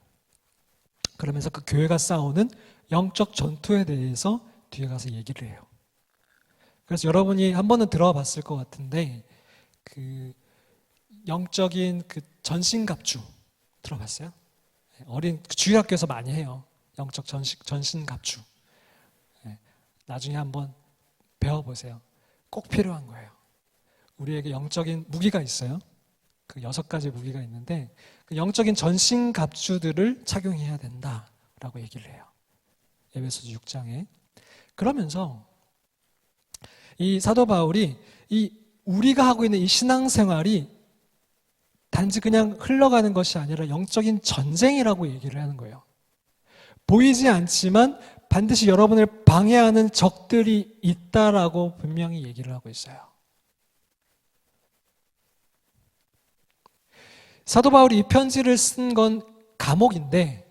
[SPEAKER 1] 그러면서 그 교회가 싸우는 영적 전투에 대해서 뒤에 가서 얘기를 해요. 그래서 여러분이 한 번은 들어봤을 것 같은데 그 영적인 그 전신갑주 들어봤어요? 어린 주일학교에서 많이 해요. 영적 전신갑주. 나중에 한번 배워보세요. 꼭 필요한 거예요. 우리에게 영적인 무기가 있어요. 그 6가지 무기가 있는데 그 영적인 전신갑주들을 착용해야 된다라고 얘기를 해요. 에베소서 6장에. 그러면서 이 사도 바울이 이 우리가 하고 있는 이 신앙생활이 단지 그냥 흘러가는 것이 아니라 영적인 전쟁이라고 얘기를 하는 거예요. 보이지 않지만 반드시 여러분을 방해하는 적들이 있다라고 분명히 얘기를 하고 있어요. 사도 바울이 이 편지를 쓴 건 감옥인데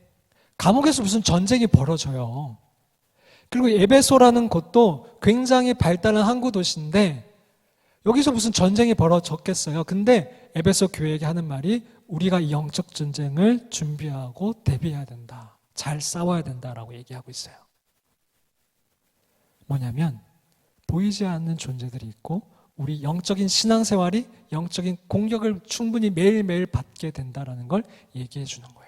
[SPEAKER 1] 감옥에서 무슨 전쟁이 벌어져요. 그리고 에베소라는 곳도 굉장히 발달한 항구 도시인데 여기서 무슨 전쟁이 벌어졌겠어요. 근데 에베소 교회에게 하는 말이 우리가 이 영적 전쟁을 준비하고 대비해야 된다. 잘 싸워야 된다라고 얘기하고 있어요. 뭐냐면 보이지 않는 존재들이 있고 우리 영적인 신앙생활이 영적인 공격을 충분히 매일매일 받게 된다라는 걸 얘기해 주는 거예요.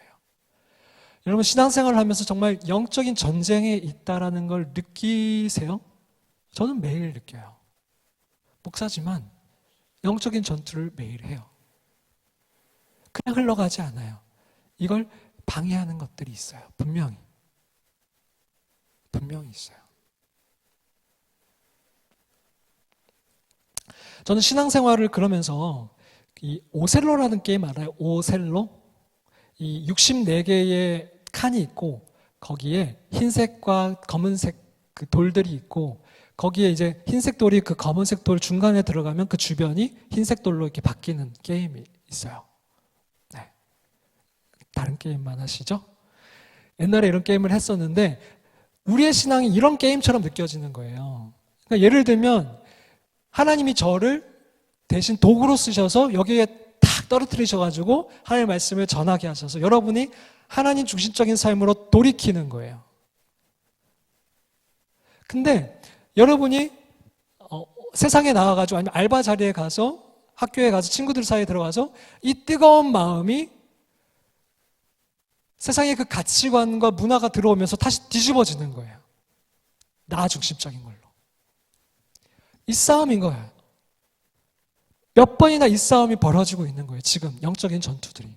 [SPEAKER 1] 여러분 신앙생활을 하면서 정말 영적인 전쟁에 있다라는 걸 느끼세요? 저는 매일 느껴요. 목사지만 영적인 전투를 매일 해요. 그냥 흘러가지 않아요. 이걸 방해하는 것들이 있어요. 분명히 있어요. 저는 신앙생활을 그러면서 이 오셀로라는 게임 알아요? 오셀로? 이 64개의 칸이 있고 거기에 흰색과 검은색 그 돌들이 있고 거기에 이제 흰색 돌이 그 검은색 돌 중간에 들어가면 그 주변이 흰색 돌로 이렇게 바뀌는 게임이 있어요. 네. 다른 게임만 하시죠? 옛날에 이런 게임을 했었는데 우리의 신앙이 이런 게임처럼 느껴지는 거예요. 그러니까 예를 들면 하나님이 저를 대신 도구로 쓰셔서 여기에 탁 떨어뜨리셔가지고 하나님의 말씀을 전하게 하셔서 여러분이 하나님 중심적인 삶으로 돌이키는 거예요. 근데 여러분이 세상에 나가가지고 아니면 알바 자리에 가서 학교에 가서 친구들 사이에 들어가서 이 뜨거운 마음이 세상의 그 가치관과 문화가 들어오면서 다시 뒤집어지는 거예요. 나 중심적인 걸로. 이 싸움인 거예요. 몇 번이나 이 싸움이 벌어지고 있는 거예요. 지금 영적인 전투들이.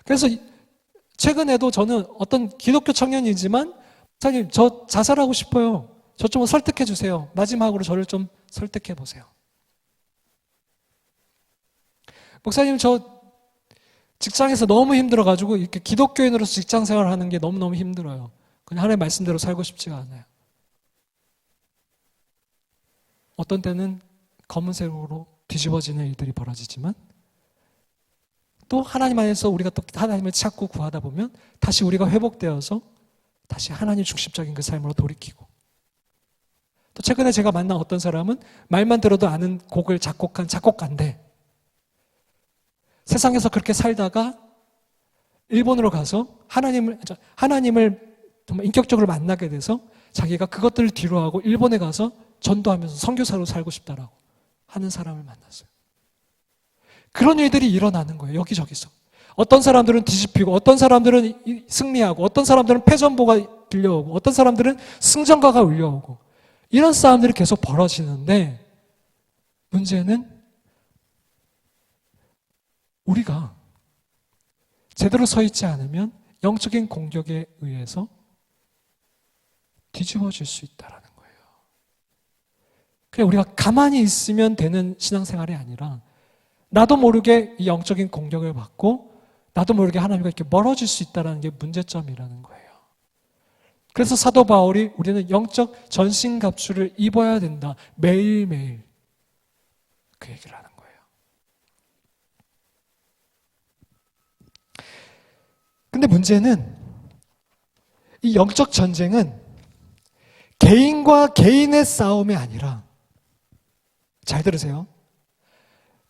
[SPEAKER 1] 그래서 최근에도 저는 어떤 기독교 청년이지만 목사님 저 자살하고 싶어요. 저 좀 설득해 주세요. 마지막으로 저를 좀 설득해 보세요. 목사님 저 직장에서 너무 힘들어가지고 이렇게 기독교인으로서 직장 생활하는 게 너무너무 힘들어요. 그냥 하나님의 말씀대로 살고 싶지가 않아요. 어떤 때는 검은색으로 뒤집어지는 일들이 벌어지지만 또 하나님 안에서 우리가 또 하나님을 찾고 구하다 보면 다시 우리가 회복되어서 다시 하나님 중심적인 그 삶으로 돌이키고 또 최근에 제가 만난 어떤 사람은 말만 들어도 아는 곡을 작곡한 작곡가인데 세상에서 그렇게 살다가 일본으로 가서 하나님을 정말 인격적으로 만나게 돼서 자기가 그것들을 뒤로하고 일본에 가서 전도하면서 선교사로 살고 싶다라고 하는 사람을 만났어요. 그런 일들이 일어나는 거예요. 여기저기서. 어떤 사람들은 뒤집히고, 어떤 사람들은 승리하고, 어떤 사람들은 패전보가 들려오고, 어떤 사람들은 승전가가 울려오고, 이런 싸움들이 계속 벌어지는데, 문제는 우리가 제대로 서 있지 않으면 영적인 공격에 의해서 뒤집어질 수 있다라는 거예요. 그냥 우리가 가만히 있으면 되는 신앙생활이 아니라 나도 모르게 이 영적인 공격을 받고 나도 모르게 하나님과 이렇게 멀어질 수 있다는 게 문제점이라는 거예요. 그래서 사도 바울이 우리는 영적 전신갑주를 입어야 된다. 매일매일 그 얘기를 하는 거예요. 근데 문제는 이 영적 전쟁은 개인과 개인의 싸움이 아니라, 잘 들으세요.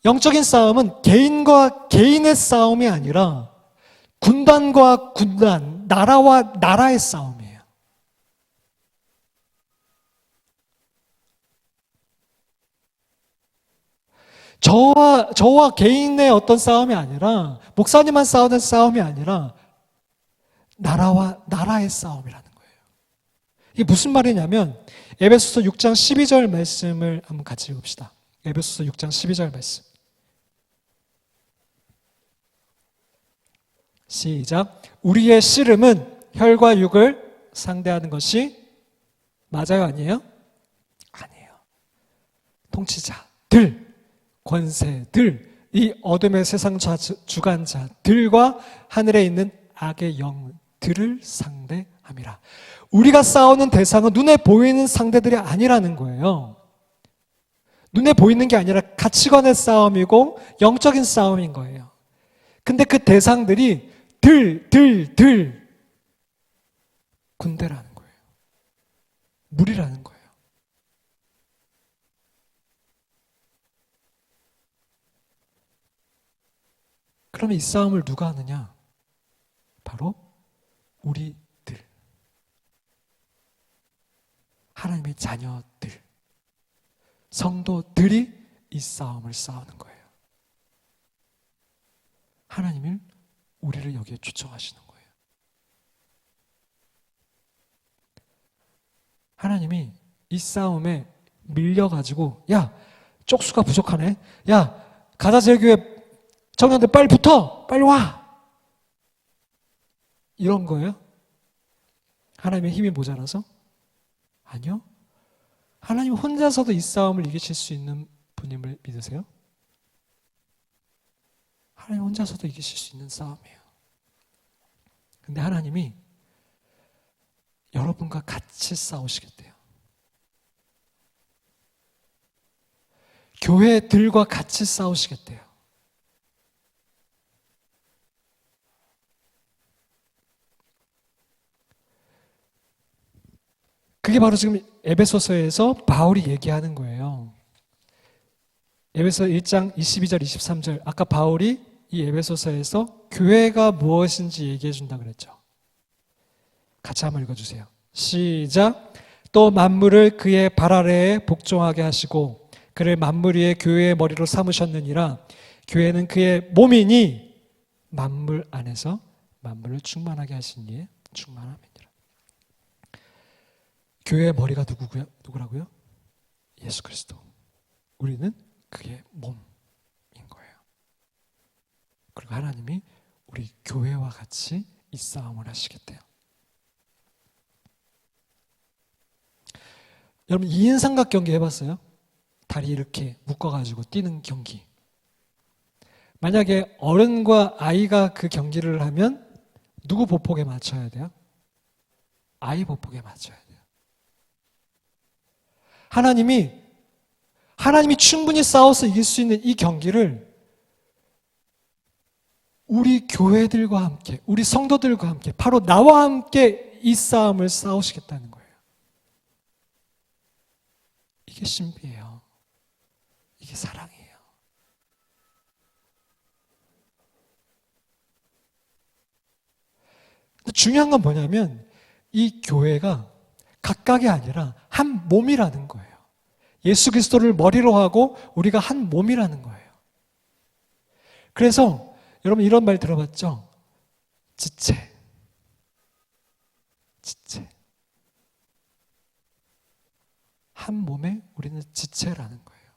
[SPEAKER 1] 영적인 싸움은 개인과 개인의 싸움이 아니라 군단과 군단, 나라와 나라의 싸움이에요. 저와 개인의 어떤 싸움이 아니라, 목사님만 싸우는 싸움이 아니라 나라와 나라의 싸움이라는 거예요. 이게 무슨 말이냐면 에베소서 6장 12절 말씀을 한번 같이 읽읍시다. 에베소서 6장 12절 말씀. 시작. 우리의 씨름은 혈과 육을 상대하는 것이 맞아요? 아니에요? 아니에요. 통치자들, 권세들, 이 어둠의 세상 주관자들과 하늘에 있는 악의 영들을 상대함이라. 우리가 싸우는 대상은 눈에 보이는 상대들이 아니라는 거예요. 눈에 보이는 게 아니라 가치관의 싸움이고 영적인 싸움인 거예요. 근데 그 대상들이 군대라는 거예요. 무리라는 거예요. 그러면 이 싸움을 누가 하느냐? 바로 우리들. 하나님의 자녀들. 성도들이 이 싸움을 싸우는 거예요. 하나님은 우리를 여기에 초청하시는 거예요. 하나님이 이 싸움에 밀려가지고, 야, 쪽수가 부족하네. 야, 가자제일교회 청년들 빨리 붙어! 빨리 와! 이런 거예요? 하나님의 힘이 모자라서? 아니요. 하나님 혼자서도 이 싸움을 이기실 수 있는 분임을 믿으세요? 하나님 혼자서도 이기실 수 있는 싸움이에요. 근데 하나님이 여러분과 같이 싸우시겠대요. 교회들과 같이 싸우시겠대요. 그게 바로 지금 에베소서에서 바울이 얘기하는 거예요. 에베소 1장 22절, 23절. 아까 바울이 이 에베소서에서 교회가 무엇인지 얘기해 준다 그랬죠. 같이 한번 읽어주세요. 시작. 또 만물을 그의 발 아래에 복종하게 하시고 그를 만물 위에 교회의 머리로 삼으셨느니라. 교회는 그의 몸이니 만물 안에서 만물을 충만하게 하신 이의 충만함이니라. 교회의 머리가 누구라고요? 예수 그리스도. 우리는 그의 몸인 거예요. 그리고 하나님이 우리 교회와 같이 이 싸움을 하시겠대요. 여러분 2인 삼각 경기 해봤어요? 다리 이렇게 묶어가지고 뛰는 경기. 만약에 어른과 아이가 그 경기를 하면 누구 보폭에 맞춰야 돼요? 아이 보폭에 맞춰야 돼요. 하나님이 충분히 싸워서 이길 수 있는 이 경기를 우리 교회들과 함께, 우리 성도들과 함께, 바로 나와 함께 이 싸움을 싸우시겠다는 거예요. 이게 신비예요. 이게 사랑이에요. 근데 중요한 건 뭐냐면 이 교회가 각각이 아니라 한 몸이라는 거예요. 예수 그리스도를 머리로 하고 우리가 한 몸이라는 거예요. 그래서 여러분 이런 말 들어봤죠? 지체. 한 몸에 우리는 지체라는 거예요.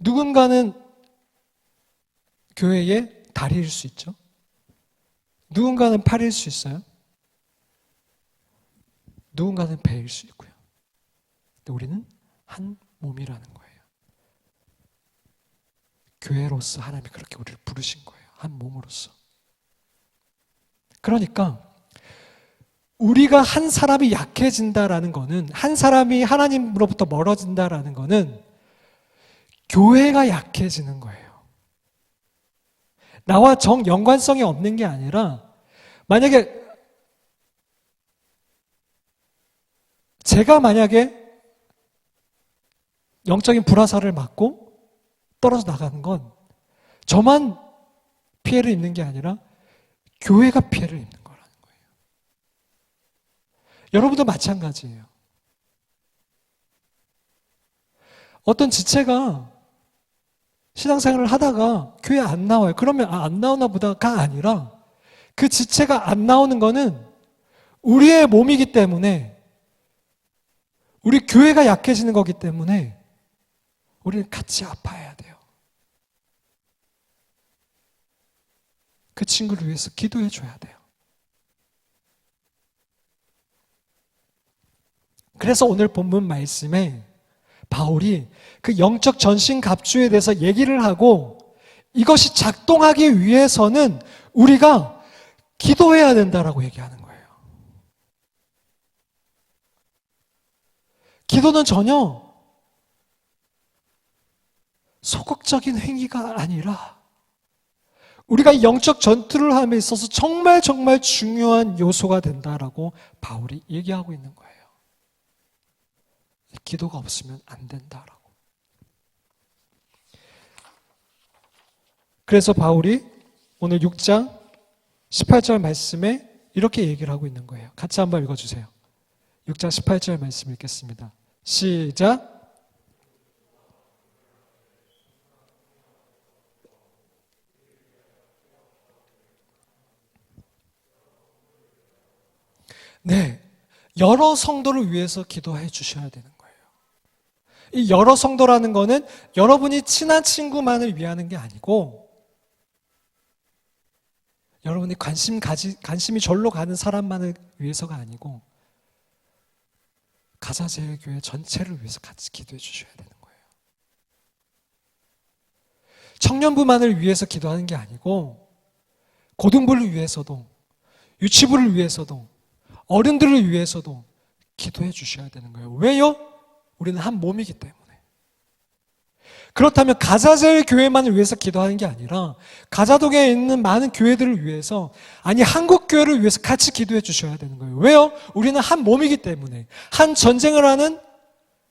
[SPEAKER 1] 누군가는 교회의 다리일 수 있죠. 누군가는 팔일 수 있어요. 누군가는 배일 수 있고요. 근데 우리는 한 몸이라는 거예요. 교회로서 하나님이 그렇게 우리를 부르신 거예요. 한 몸으로서. 그러니까 우리가 한 사람이 약해진다라는 거는, 한 사람이 하나님으로부터 멀어진다라는 거는 교회가 약해지는 거예요. 나와 정 연관성이 없는 게 아니라, 만약에 제가 영적인 불화살을 맞고 떨어져 나가는 건 저만 피해를 입는 게 아니라 교회가 피해를 입는 거라는 거예요. 여러분도 마찬가지예요. 어떤 지체가 신앙생활을 하다가 교회 안 나와요. 그러면 안 나오나 보다가 아니라 그 지체가 안 나오는 거는 우리의 몸이기 때문에, 우리 교회가 약해지는 거기 때문에 우리는 같이 아파해야 돼요. 그 친구를 위해서 기도해 줘야 돼요. 그래서 오늘 본문 말씀에 바울이 그 영적 전신갑주에 대해서 얘기를 하고, 이것이 작동하기 위해서는 우리가 기도해야 된다라고 얘기하는 거예요. 기도는 전혀 소극적인 행위가 아니라 우리가 영적 전투를 함에 있어서 정말 중요한 요소가 된다라고 바울이 얘기하고 있는 거예요. 기도가 없으면 안 된다라고. 그래서 바울이 오늘 6장 18절 말씀에 이렇게 얘기를 하고 있는 거예요. 같이 한번 읽어주세요. 6장 18절 말씀 읽겠습니다. 시작. 네, 여러 성도를 위해서 기도해 주셔야 되는 거예요. 이 여러 성도라는 거는 여러분이 친한 친구만을 위하는 게 아니고, 여러분이 관심이 절로 가는 사람만을 위해서가 아니고, 가사제일교회 전체를 위해서 같이 기도해 주셔야 되는 거예요. 청년부만을 위해서 기도하는 게 아니고, 고등부를 위해서도, 유치부를 위해서도, 어른들을 위해서도 기도해 주셔야 되는 거예요. 왜요? 우리는 한 몸이기 때문에. 그렇다면 가자제일 교회만을 위해서 기도하는 게 아니라 가자동에 있는 많은 교회들을 위해서, 아니 한국 교회를 위해서 같이 기도해 주셔야 되는 거예요. 왜요? 우리는 한 몸이기 때문에, 한 전쟁을 하는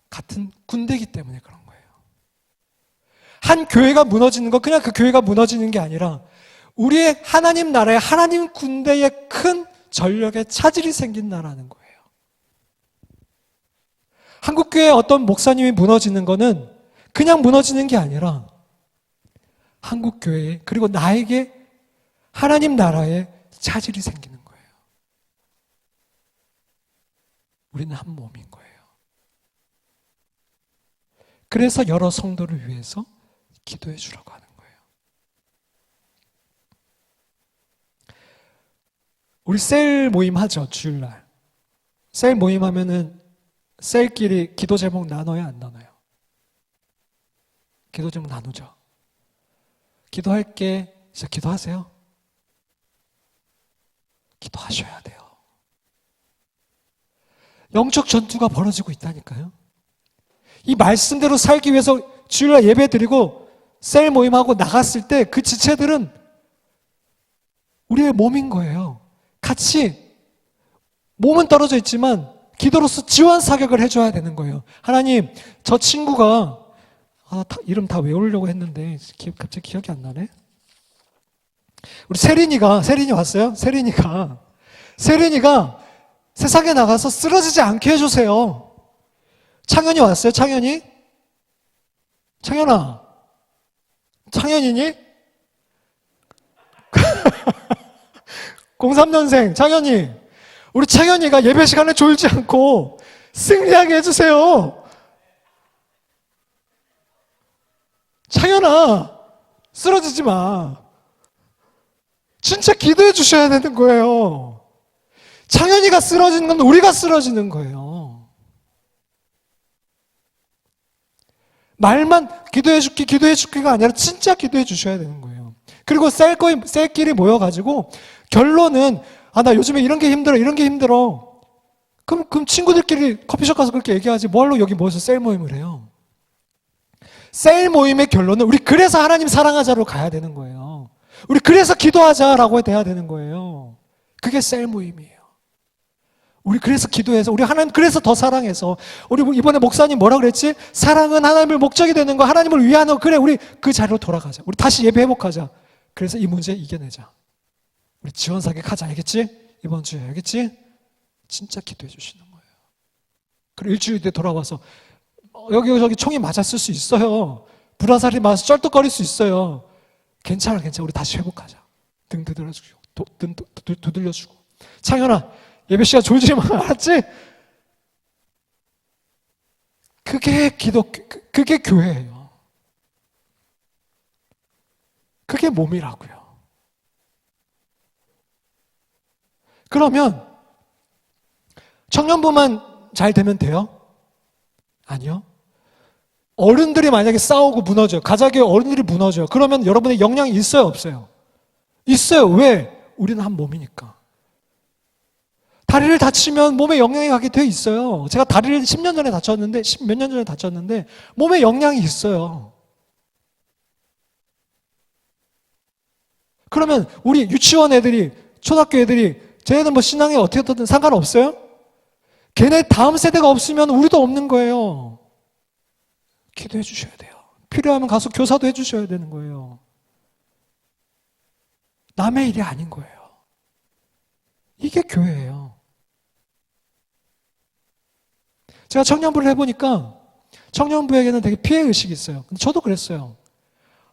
[SPEAKER 1] 같은 군대이기 때문에 그런 거예요. 한 교회가 무너지는 거, 그냥 그 교회가 무너지는 게 아니라 우리의 하나님 나라의, 하나님 군대의 큰 전력에 차질이 생긴다라는 거예요. 한국교회 어떤 목사님이 무너지는 거는 그냥 무너지는 게 아니라 한국교회에, 그리고 나에게 하나님 나라에 차질이 생기는 거예요. 우리는 한 몸인 거예요. 그래서 여러 성도를 위해서 기도해 주라고 하는 거예요. 우리 셀 모임 하죠, 주일날. 셀 모임 하면은 셀끼리 기도 제목 나눠요, 안 나눠요? 기도 제목 나누죠. 기도할게. 진짜 기도하세요. 기도하셔야 돼요. 영적 전투가 벌어지고 있다니까요. 이 말씀대로 살기 위해서 주일날 예배 드리고 셀 모임하고 나갔을 때 그 지체들은 우리의 몸인 거예요. 같이 몸은 떨어져 있지만 기도로서 지원 사격을 해줘야 되는 거예요. 하나님, 저 친구가 이름 다 외우려고 했는데 갑자기 기억이 안 나네. 우리 세린이 왔어요? 세린이가 세상에 나가서 쓰러지지 않게 해주세요. 창현이 왔어요? 창현이? 창현아, 창현이니? 03년생 창현이, 우리 창현이가 예배 시간에 졸지 않고 승리하게 해주세요. 창현아, 쓰러지지 마. 진짜 기도해 주셔야 되는 거예요. 창현이가 쓰러지는 건 우리가 쓰러지는 거예요. 말만 기도해 줄게가 아니라 진짜 기도해 주셔야 되는 거예요. 그리고 셀끼리 모여가지고 결론은, 나 요즘에 이런 게 힘들어. 그럼 친구들끼리 커피숍 가서 그렇게 얘기하지. 뭐하러 여기 모여서 셀 모임을 해요? 셀 모임의 결론은 우리 그래서 하나님 사랑하자로 가야 되는 거예요. 우리 그래서 기도하자라고 돼야 되는 거예요. 그게 셀 모임이에요. 우리 그래서 기도해서, 우리 하나님 그래서 더 사랑해서, 우리 이번에 목사님 뭐라 그랬지? 사랑은 하나님을 목적이 되는 거, 하나님을 위하는 거. 그래, 우리 그 자리로 돌아가자. 우리 다시 예배 회복하자. 그래서 이 문제 이겨내자. 우리 지원사격 하자. 알겠지? 이번 주에 알겠지? 진짜 기도해 주시는 거예요. 그리고 일주일 뒤에 돌아와서 여기 저기 총이 맞았을 수 있어요. 불화살이 맞아서 쩔뚝거릴 수 있어요. 괜찮아. 우리 다시 회복하자. 등 두드려주고, 등 두들려주고. 창현아, 예배 시간 졸지 마. 알았지? 그게 그게 교회예요. 그게 몸이라고요. 그러면 청년부만 잘 되면 돼요? 아니요. 어른들이 만약에 싸우고 무너져요. 가자교회 어른들이 무너져요. 그러면 여러분의 역량이 있어요, 없어요? 있어요. 왜? 우리는 한 몸이니까. 다리를 다치면 몸에 영향이 가게 돼 있어요. 제가 다리를 10년 전에 다쳤는데, 10몇 년 전에 다쳤는데 몸에 영향이 있어요. 그러면 우리 유치원 애들이, 초등학교 애들이, 쟤네들 뭐 신앙이 어떻게 됐든 상관없어요? 걔네 다음 세대가 없으면 우리도 없는 거예요. 기도해 주셔야 돼요. 필요하면 가서 교사도 해 주셔야 되는 거예요. 남의 일이 아닌 거예요. 이게 교회예요. 제가 청년부를 해보니까 청년부에게는 되게 피해의식이 있어요. 근데 저도 그랬어요.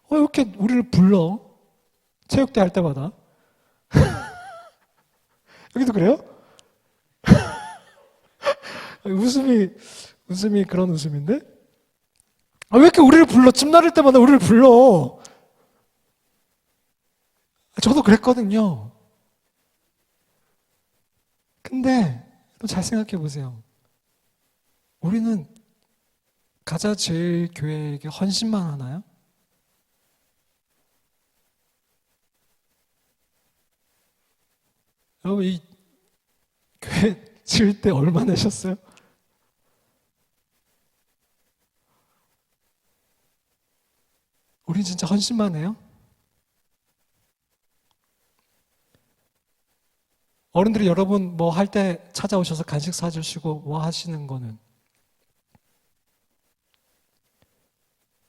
[SPEAKER 1] 왜 이렇게 우리를 불러? 체육대 할 때마다. 여기도 그래요? 웃음이 그런 웃음인데? 왜 이렇게 우리를 불러? 집 나를 때마다 우리를 불러. 저도 그랬거든요. 근데 잘 생각해 보세요. 우리는 가자 제일 교회에게 헌신만 하나요? 여러분, 이 교회 지을 때 얼마 내셨어요? 우린 진짜 헌신만 해요? 어른들이 여러분 뭐 할 때 찾아오셔서 간식 사주시고 뭐 하시는 거는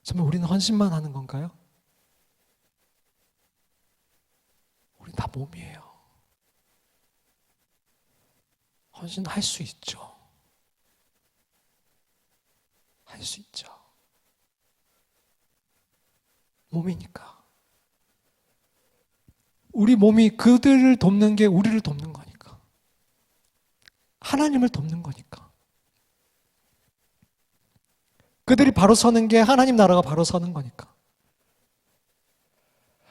[SPEAKER 1] 정말 우리는 헌신만 하는 건가요? 우린 다 몸이에요. 헌신할 수 있죠. 할 수 있죠. 몸이니까. 우리 몸이 그들을 돕는 게 우리를 돕는 거니까. 하나님을 돕는 거니까. 그들이 바로 서는 게 하나님 나라가 바로 서는 거니까.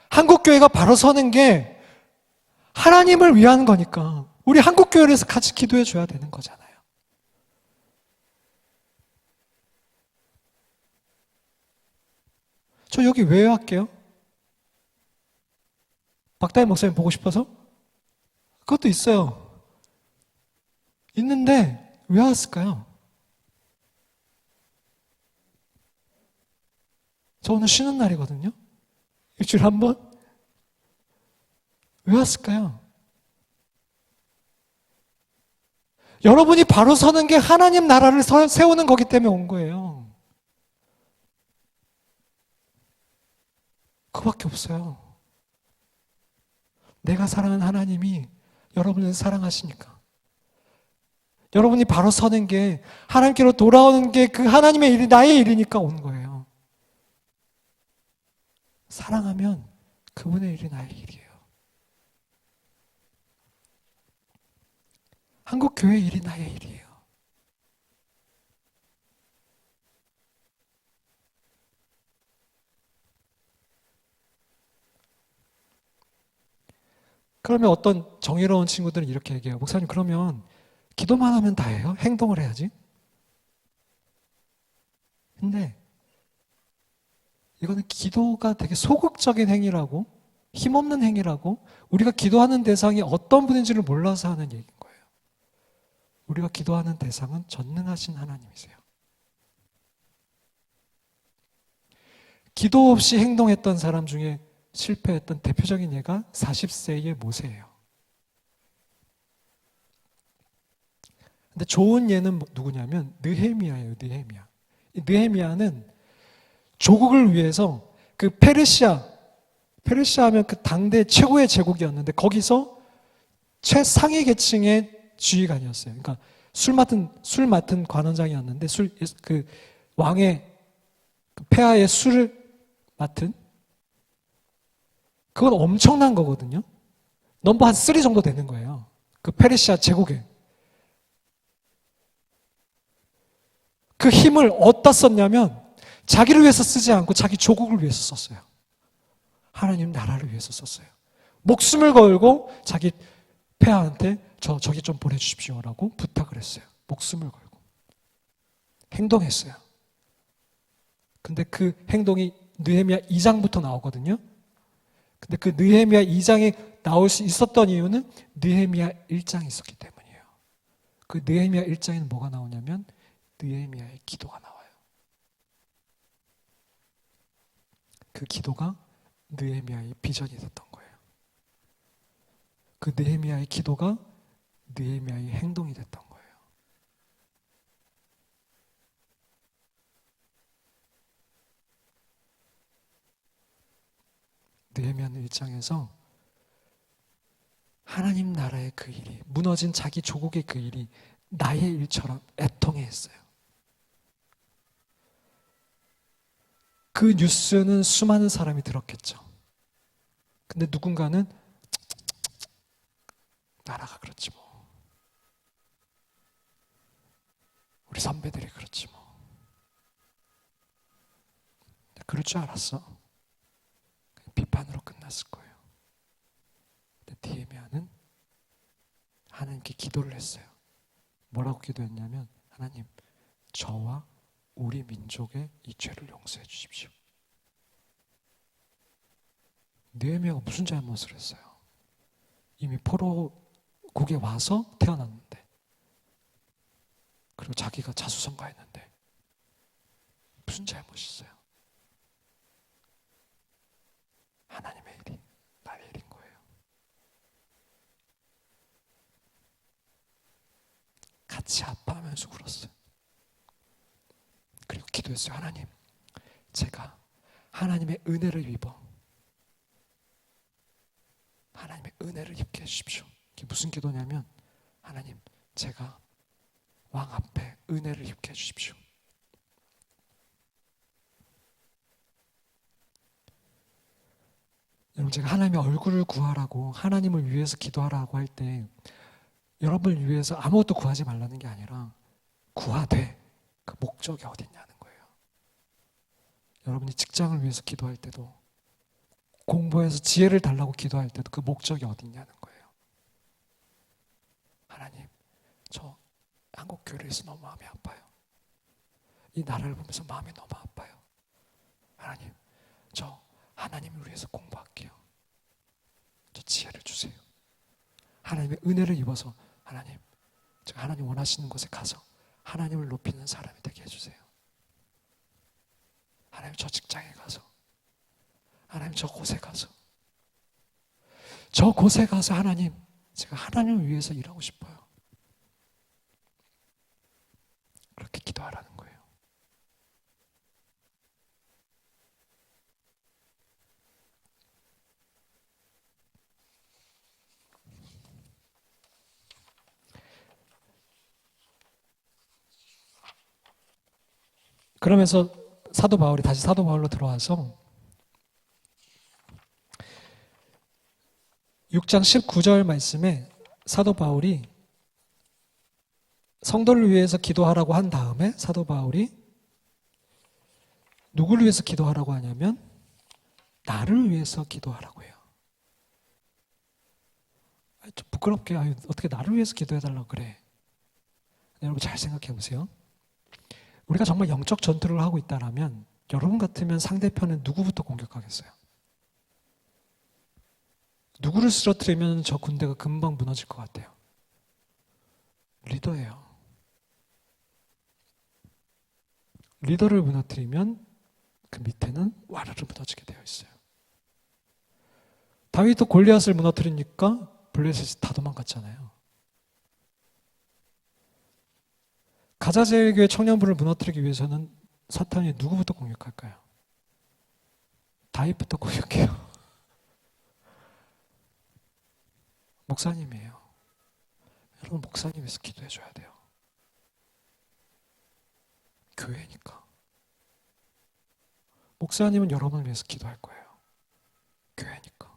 [SPEAKER 1] 한국교회가 바로 서는 게 하나님을 위한 거니까. 우리 한국교회에서 같이 기도해 줘야 되는 거잖아요. 저 여기 왜 할게요? 박다혜 목사님 보고 싶어서? 그것도 있어요. 있는데 왜 왔을까요? 저 오늘 쉬는 날이거든요. 일주일에 한 번? 왜 왔을까요? 여러분이 바로 서는 게 하나님 나라를 세우는 거기 때문에 온 거예요. 그밖에 없어요. 내가 사랑하는 하나님이 여러분을 사랑하시니까. 여러분이 바로 서는 게, 하나님께로 돌아오는 게 그 하나님의 일이 나의 일이니까 온 거예요. 사랑하면 그분의 일이 나의 일이에요. 한국 교회 일이 나의 일이에요. 그러면 어떤 정의로운 친구들은 이렇게 얘기해요. 목사님, 그러면 기도만 하면 다예요? 행동을 해야지? 근데 이거는 기도가 되게 소극적인 행위라고, 힘없는 행위라고, 우리가 기도하는 대상이 어떤 분인지를 몰라서 하는 얘기인 거예요. 우리가 기도하는 대상은 전능하신 하나님이세요. 기도 없이 행동했던 사람 중에 실패했던 대표적인 예가 40세의 모세예요. 근데 좋은 예는 누구냐면 느헤미야예요. 느헤미야. 이 느헤미야는 조국을 위해서 그 페르시아 하면 그 당대 최고의 제국이었는데 거기서 최상위 계층의 지휘관이었어요. 그러니까 술 맡은 관원장이었는데 그 왕의 그 폐하의 술을 맡은, 그건 엄청난 거거든요. 넘버 한 3 정도 되는 거예요. 그 페르시아 제국에. 그 힘을 어디다 썼냐면 자기를 위해서 쓰지 않고 자기 조국을 위해서 썼어요. 하나님 나라를 위해서 썼어요. 목숨을 걸고 자기 폐하한테 저기 좀 보내주십시오라고 부탁을 했어요. 목숨을 걸고. 행동했어요. 근데 그 행동이 느헤미야 2장부터 나오거든요. 근데 그 느헤미야 2장에 나올 수 있었던 이유는 느헤미야 1장이 있었기 때문이에요. 그 느헤미야 1장에는 뭐가 나오냐면 느헤미야의 기도가 나와요. 그 기도가 느헤미야의 비전이 됐던 거예요. 그 느헤미야의 기도가 느헤미야의 행동이 됐던 거예요. 느헤미야는 1장에서 하나님 나라의 그 일이, 무너진 자기 조국의 그 일이 나의 일처럼 애통해 했어요. 그 뉴스는 수많은 사람이 들었겠죠. 근데 누군가는 나라가 그렇지 뭐. 우리 선배들이 그렇지 뭐. 그럴 줄 알았어. 비판으로 끝났을 거예요. 근데 느헤미야는 하나님께 기도를 했어요. 뭐라고 기도했냐면, 하나님, 저와 우리 민족의 이 죄를 용서해 주십시오. 느헤미야가 무슨 잘못을 했어요? 이미 포로국에 와서 태어났는데, 그리고 자기가 자수성가했는데 무슨 잘못이 있어요? 하나님의 일이 나의 일인 거예요. 같이 아파하면서 울었어요. 그리고 기도했어요. 하나님, 제가 하나님의 은혜를 입어 하나님의 은혜를 입게 해주십시오. 이게 무슨 기도냐면, 하나님, 제가 왕 앞에 은혜를 입게 해주십시오. 여러분, 제가 하나님의 얼굴을 구하라고, 하나님을 위해서 기도하라고 할 때 여러분을 위해서 아무것도 구하지 말라는 게 아니라 구하되 그 목적이 어딨냐는 거예요. 여러분이 직장을 위해서 기도할 때도, 공부해서 지혜를 달라고 기도할 때도 그 목적이 어딨냐는 거예요. 하나님, 저 한국 교회에서 너무 마음이 아파요. 이 나라를 보면서 마음이 너무 아파요. 하나님, 저 하나님을 위해서 공부할게요. 저 지혜를 주세요. 하나님의 은혜를 입어서, 하나님, 제가 하나님 원하시는 곳에 가서 하나님을 높이는 사람이 되게 해주세요. 하나님, 저 직장에 가서, 하나님, 저 곳에 가서 하나님, 제가 하나님을 위해서 일하고 싶어요. 그렇게 기도하라는 거예요. 그러면서 사도 바울이 다시 사도 바울로 들어와서 6장 19절 말씀에 사도 바울이 성도를 위해서 기도하라고 한 다음에 사도 바울이 누구를 위해서 기도하라고 하냐면 나를 위해서 기도하라고 해요. 좀 부끄럽게 어떻게 나를 위해서 기도해달라고 그래. 여러분 잘 생각해 보세요. 우리가 정말 영적 전투를 하고 있다면 여러분 같으면 상대편은 누구부터 공격하겠어요? 누구를 쓰러뜨리면 저 군대가 금방 무너질 것 같아요? 리더예요. 리더를 무너뜨리면 그 밑에는 와르르 무너지게 되어 있어요. 다윗도 골리앗을 무너뜨리니까 블레셋이 다 도망갔잖아요. 가자제일교회 청년부를 무너뜨리기 위해서는 사탄이 누구부터 공격할까요? 다윗부터 공격해요. 목사님이에요. 여러분 목사님 위해서 기도해 줘야 돼요. 교회니까. 목사님은 여러분을 위해서 기도할 거예요. 교회니까.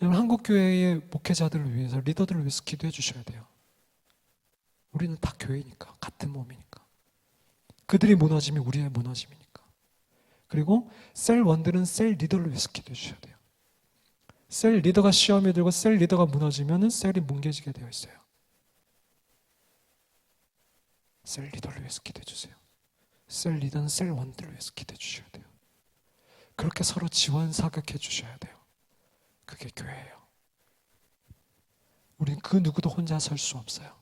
[SPEAKER 1] 여러분 한국교회의 목회자들을 위해서 리더들을 위해서 기도해 주셔야 돼요. 우리는 다 교회니까. 같은 몸이니까. 그들이 무너지면 우리의 무너짐이니까. 그리고 셀원들은 셀 리더를 위해서 기도해 주셔야 돼요. 셀 리더가 시험에 들고 셀 리더가 무너지면 셀이 뭉개지게 되어 있어요. 셀 리더를 위해서 기도해 주세요. 셀 리더는 셀 원들을 위해서 기도해 주셔야 돼요. 그렇게 서로 지원 사격해 주셔야 돼요. 그게 교회예요. 우린 그 누구도 혼자 설 수 없어요.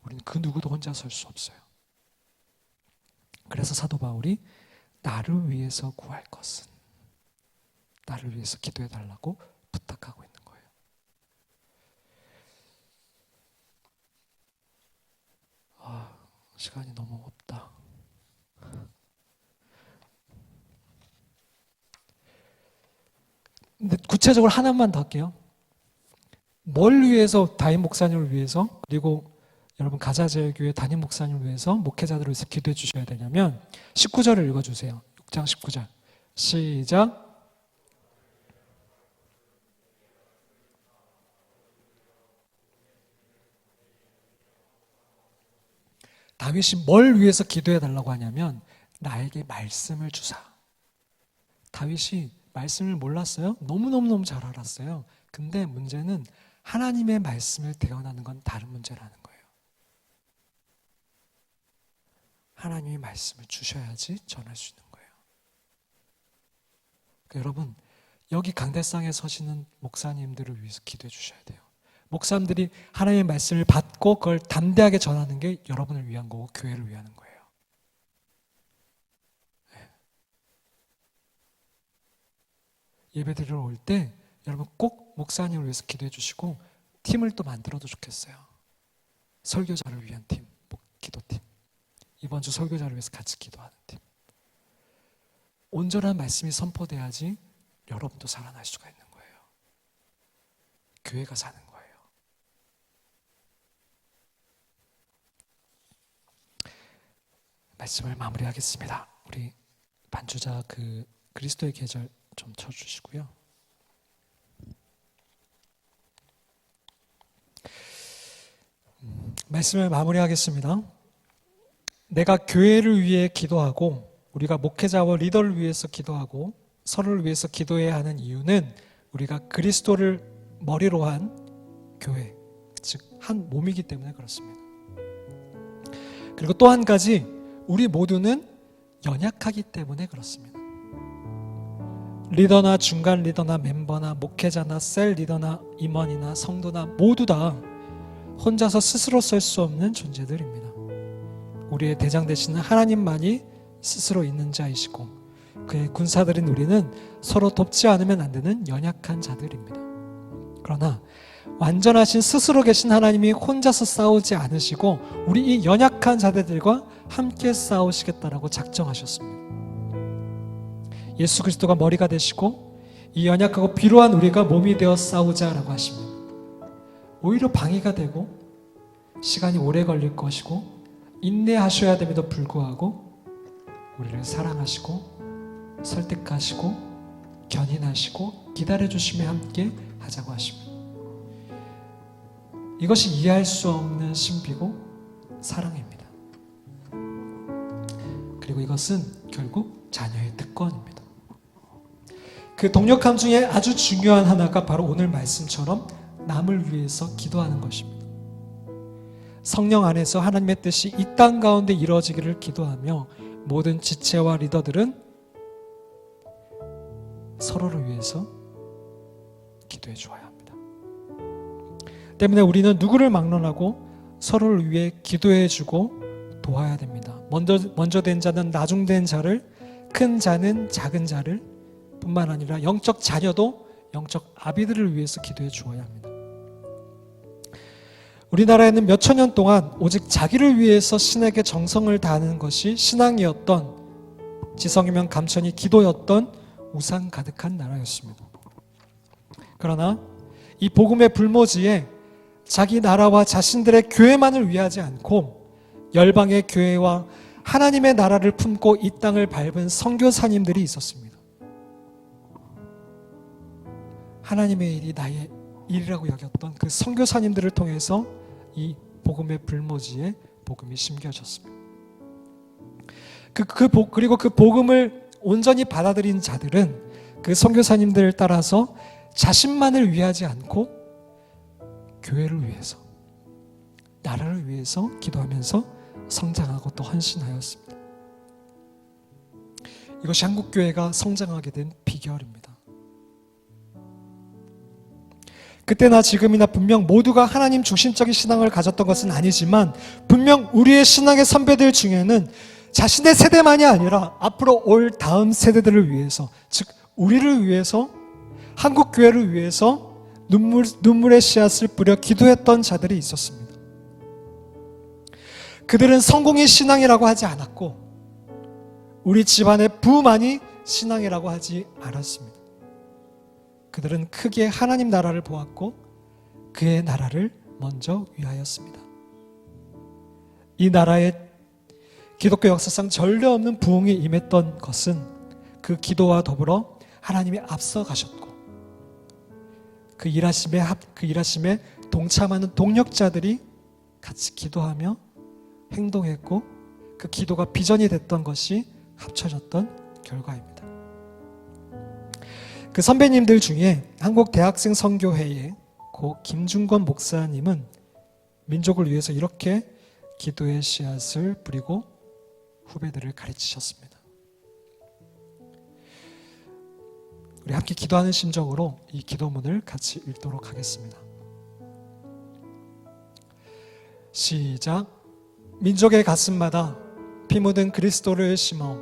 [SPEAKER 1] 우린 그 누구도 혼자 설 수 없어요. 그래서 사도 바울이 나를 위해서 구할 것은 나를 위해서 기도해 달라고 부탁하고 있는 거예요. 시간이 너무 없다. 근데 구체적으로 하나만 더 할게요. 뭘 위해서 다임 목사님을 위해서 그리고 여러분 가자제일교회 담임 목사님을 위해서 목회자들을 위해서 기도해 주셔야 되냐면 19절을 읽어주세요. 6장 19절 시작. 다윗이 뭘 위해서 기도해 달라고 하냐면 나에게 말씀을 주사. 다윗이 말씀을 몰랐어요? 너무너무 잘 알았어요. 근데 문제는 하나님의 말씀을 대언하는 건 다른 문제라는 거예요. 하나님의 말씀을 주셔야지 전할 수 있는 거예요. 그러니까 여러분 여기 강대상에 서시는 목사님들을 위해서 기도해 주셔야 돼요. 목사님들이 하나님의 말씀을 받고 그걸 담대하게 전하는 게 여러분을 위한 거고 교회를 위한 거예요. 네. 예배 드리러 올 때 여러분 꼭 목사님을 위해서 기도해 주시고 팀을 또 만들어도 좋겠어요. 설교자를 위한 팀, 기도팀. 이번 주 설교자를 위해서 같이 기도하는 팀. 온전한 말씀이 선포돼야지 여러분도 살아날 수가 있는 거예요. 교회가 사는 거예요. 말씀을 마무리하겠습니다. 우리 반주자 그리스도의 계절 좀 쳐주시고요. 말씀을 마무리하겠습니다. 내가 교회를 위해 기도하고 우리가 목회자와 리더를 위해서 기도하고 서로를 위해서 기도해야 하는 이유는 우리가 그리스도를 머리로 한 교회, 즉 한 몸이기 때문에 그렇습니다. 그리고 또 한 가지 우리 모두는 연약하기 때문에 그렇습니다. 리더나 중간 리더나 멤버나 목회자나 셀 리더나 임원이나 성도나 모두 다 혼자서 스스로 설 수 없는 존재들입니다. 우리의 대장 되시는 하나님만이 스스로 있는 자이시고 그의 군사들인 우리는 서로 돕지 않으면 안 되는 연약한 자들입니다. 그러나 완전하신 스스로 계신 하나님이 혼자서 싸우지 않으시고 우리 이 연약한 자들과 함께 싸우시겠다라고 작정하셨습니다. 예수 그리스도가 머리가 되시고 이 연약하고 비루한 우리가 몸이 되어 싸우자라고 하십니다. 오히려 방해가 되고 시간이 오래 걸릴 것이고 인내하셔야 됨에도 불구하고 우리를 사랑하시고 설득하시고 견인하시고 기다려주시며 함께 하자고 하십니다. 이것이 이해할 수 없는 신비고 사랑입니다. 그리고 이것은 결국 자녀의 특권입니다. 그 동력함 중에 아주 중요한 하나가 바로 오늘 말씀처럼 남을 위해서 기도하는 것입니다. 성령 안에서 하나님의 뜻이 이 땅 가운데 이루어지기를 기도하며 모든 지체와 리더들은 서로를 위해서 기도해 주어야 합니다. 때문에 우리는 누구를 막론하고 서로를 위해 기도해 주고 도와야 됩니다. 먼저 된 자는 나중된 자를, 큰 자는 작은 자를 뿐만 아니라 영적 자녀도 영적 아비들을 위해서 기도해 주어야 합니다. 우리나라에는 몇천 년 동안 오직 자기를 위해서 신에게 정성을 다하는 것이 신앙이었던, 지성이면 감천이 기도였던 우상 가득한 나라였습니다. 그러나 이 복음의 불모지에 자기 나라와 자신들의 교회만을 위하지 않고 열방의 교회와 하나님의 나라를 품고 이 땅을 밟은 선교사님들이 있었습니다. 하나님의 일이 나의 일이라고 여겼던 그 선교사님들을 통해서 이 복음의 불모지에 복음이 심겨졌습니다. 그리고 그 복음을 온전히 받아들인 자들은 그 선교사님들을 따라서 자신만을 위하지 않고 교회를 위해서, 나라를 위해서 기도하면서 성장하고 또 헌신하였습니다. 이것이 한국교회가 성장하게 된 비결입니다. 그때나 지금이나 분명 모두가 하나님 중심적인 신앙을 가졌던 것은 아니지만 분명 우리의 신앙의 선배들 중에는 자신의 세대만이 아니라 앞으로 올 다음 세대들을 위해서, 즉 우리를 위해서, 한국교회를 위해서 눈물의 씨앗을 뿌려 기도했던 자들이 있었습니다. 그들은 성공이 신앙이라고 하지 않았고 우리 집안의 부만이 신앙이라고 하지 않았습니다. 그들은 크게 하나님 나라를 보았고 그의 나라를 먼저 위하였습니다. 이 나라의 기독교 역사상 전례 없는 부흥이 임했던 것은 그 기도와 더불어 하나님이 앞서 가셨고 그 일하심에 동참하는 동력자들이 같이 기도하며 행동했고 그 기도가 비전이 됐던 것이 합쳐졌던 결과입니다. 그 선배님들 중에 한국 대학생 선교회의 고 김중건 목사님은 민족을 위해서 이렇게 기도의 씨앗을 뿌리고 후배들을 가르치셨습니다. 우리 함께 기도하는 심정으로 이 기도문을 같이 읽도록 하겠습니다. 시작. 민족의 가슴마다 피 묻은 그리스도를 심어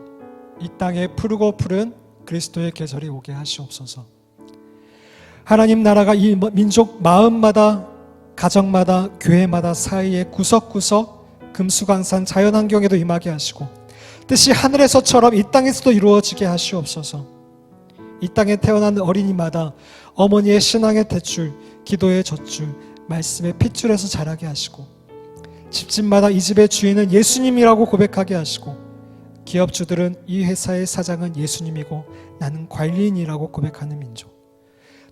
[SPEAKER 1] 이 땅에 푸르고 푸른 그리스도의 계절이 오게 하시옵소서. 하나님 나라가 이 민족 마음마다, 가정마다, 교회마다 사이에 구석구석 금수강산 자연환경에도 임하게 하시고 뜻이 하늘에서처럼 이 땅에서도 이루어지게 하시옵소서. 이 땅에 태어난 어린이마다 어머니의 신앙의 탯줄, 기도의 젖줄, 말씀의 핏줄에서 자라게 하시고 집집마다 이 집의 주인은 예수님이라고 고백하게 하시고 기업주들은 이 회사의 사장은 예수님이고 나는 관리인이라고 고백하는 민족,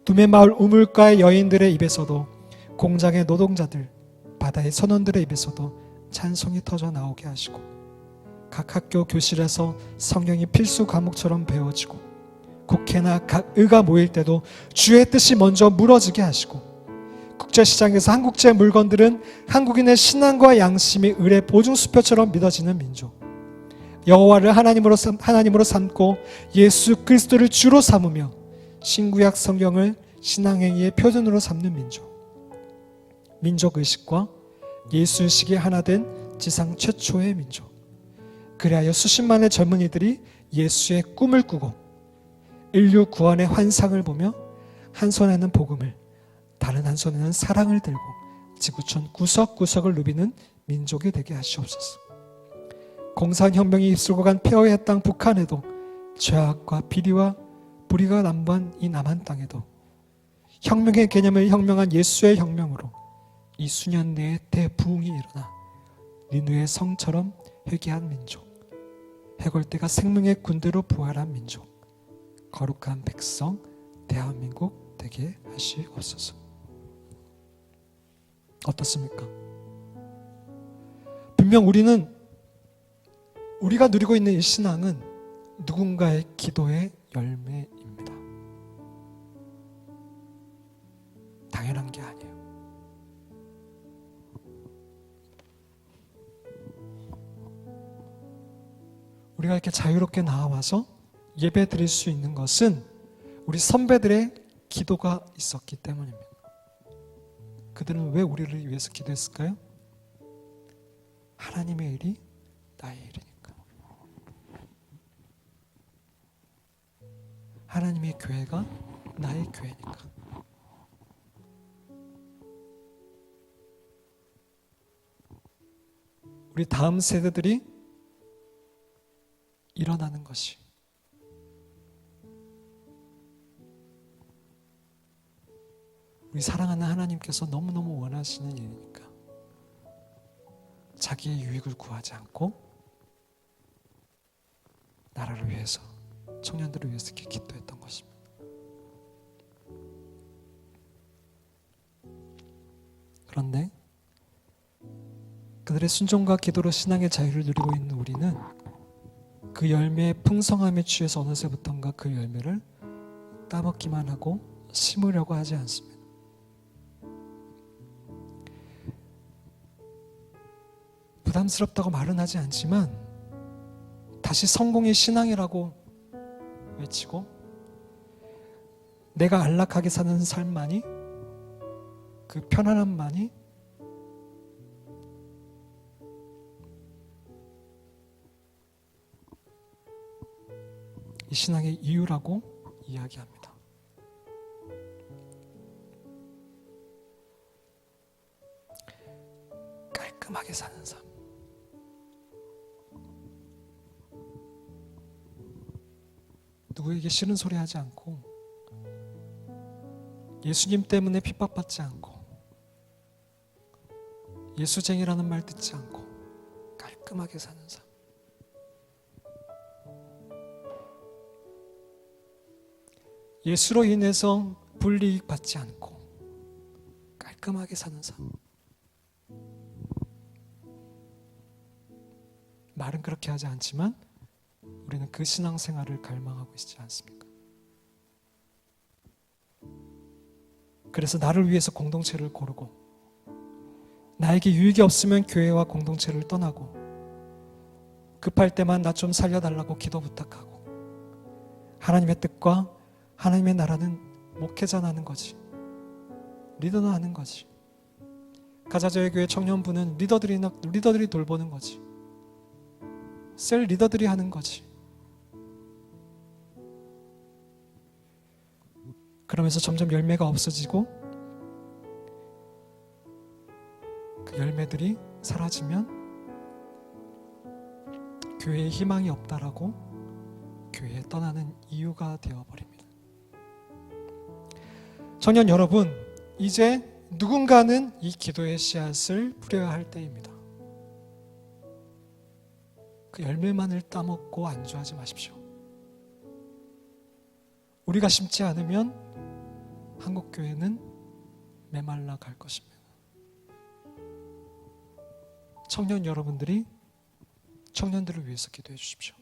[SPEAKER 1] 두메마을 우물가의 여인들의 입에서도 공장의 노동자들, 바다의 선원들의 입에서도 찬송이 터져 나오게 하시고 각 학교 교실에서 성경이 필수 과목처럼 배워지고 국회나 각 의가 모일 때도 주의 뜻이 먼저 물어지게 하시고 국제시장에서 한국제 물건들은 한국인의 신앙과 양심이 을의 보증수표처럼 믿어지는 민족, 여호와를 하나님으로 삼고 예수 그리스도를 주로 삼으며 신구약 성경을 신앙행위의 표준으로 삼는 민족, 민족의식과 예수의식이 하나 된 지상 최초의 민족, 그리하여 수십만의 젊은이들이 예수의 꿈을 꾸고 인류 구원의 환상을 보며 한 손에는 복음을, 다른 한 손에는 사랑을 들고 지구촌 구석구석을 누비는 민족이 되게 하시옵소서. 공산혁명이 휩쓸고 간 폐허의 땅 북한에도 죄악과 비리와 불의가 난무한 이 남한 땅에도 혁명의 개념을 혁명한 예수의 혁명으로 이 수년 내에 대부흥이 일어나 니느웨 성처럼 회개한 민족, 해골대가 생명의 군대로 부활한 민족, 거룩한 백성 대한민국 되게 하시옵소서. 어떻습니까? 분명 우리가 누리고 있는 이 신앙은 누군가의 기도의 열매입니다. 당연한 게 아니에요. 우리가 이렇게 자유롭게 나와서 예배 드릴 수 있는 것은 우리 선배들의 기도가 있었기 때문입니다. 그들은 왜 우리를 위해서 기도했을까요? 하나님의 일이 나의 일이니까. 하나님의 교회가 나의 교회니까. 우리 다음 세대들이 일어나는 것이 우리 사랑하는 하나님께서 너무너무 원하시는 일이니까 자기의 유익을 구하지 않고 나라를 위해서, 청년들을 위해서 이렇게 기도했던 것입니다. 그런데 그들의 순종과 기도로 신앙의 자유를 누리고 있는 우리는 그 열매의 풍성함에 취해서 어느새부턴가 그 열매를 따먹기만 하고 심으려고 하지 않습니다. 부담스럽다고 말은 하지 않지만 다시 성공이 신앙이라고 외치고 내가 안락하게 사는 삶만이, 그 편안함만이 이 신앙의 이유라고 이야기합니다. 깔끔하게 사는 삶, 누구에게 싫은 소리 하지 않고, 예수님 때문에 핍박받지 않고, 예수쟁이라는 말 듣지 않고 깔끔하게 사는 삶. 예수로 인해서 불이익 받지 않고 깔끔하게 사는 삶. 말은 그렇게 하지 않지만 우리는 그 신앙생활을 갈망하고 있지 않습니까? 그래서 나를 위해서 공동체를 고르고, 나에게 유익이 없으면 교회와 공동체를 떠나고, 급할 때만 나 좀 살려달라고 기도 부탁하고, 하나님의 뜻과 하나님의 나라는 목회자는 하는 거지, 리더는 하는 거지, 가자저의 교회 청년부는 리더들이 돌보는 거지, 셀 리더들이 하는 거지. 그러면서 점점 열매가 없어지고 그 열매들이 사라지면 교회에 희망이 없다라고 교회에 떠나는 이유가 되어버립니다. 청년 여러분, 이제 누군가는 이 기도의 씨앗을 뿌려야 할 때입니다. 그 열매만을 따먹고 안주하지 마십시오. 우리가 심지 않으면 한국교회는 메말라 갈 것입니다. 청년 여러분들이 청년들을 위해서 기도해 주십시오.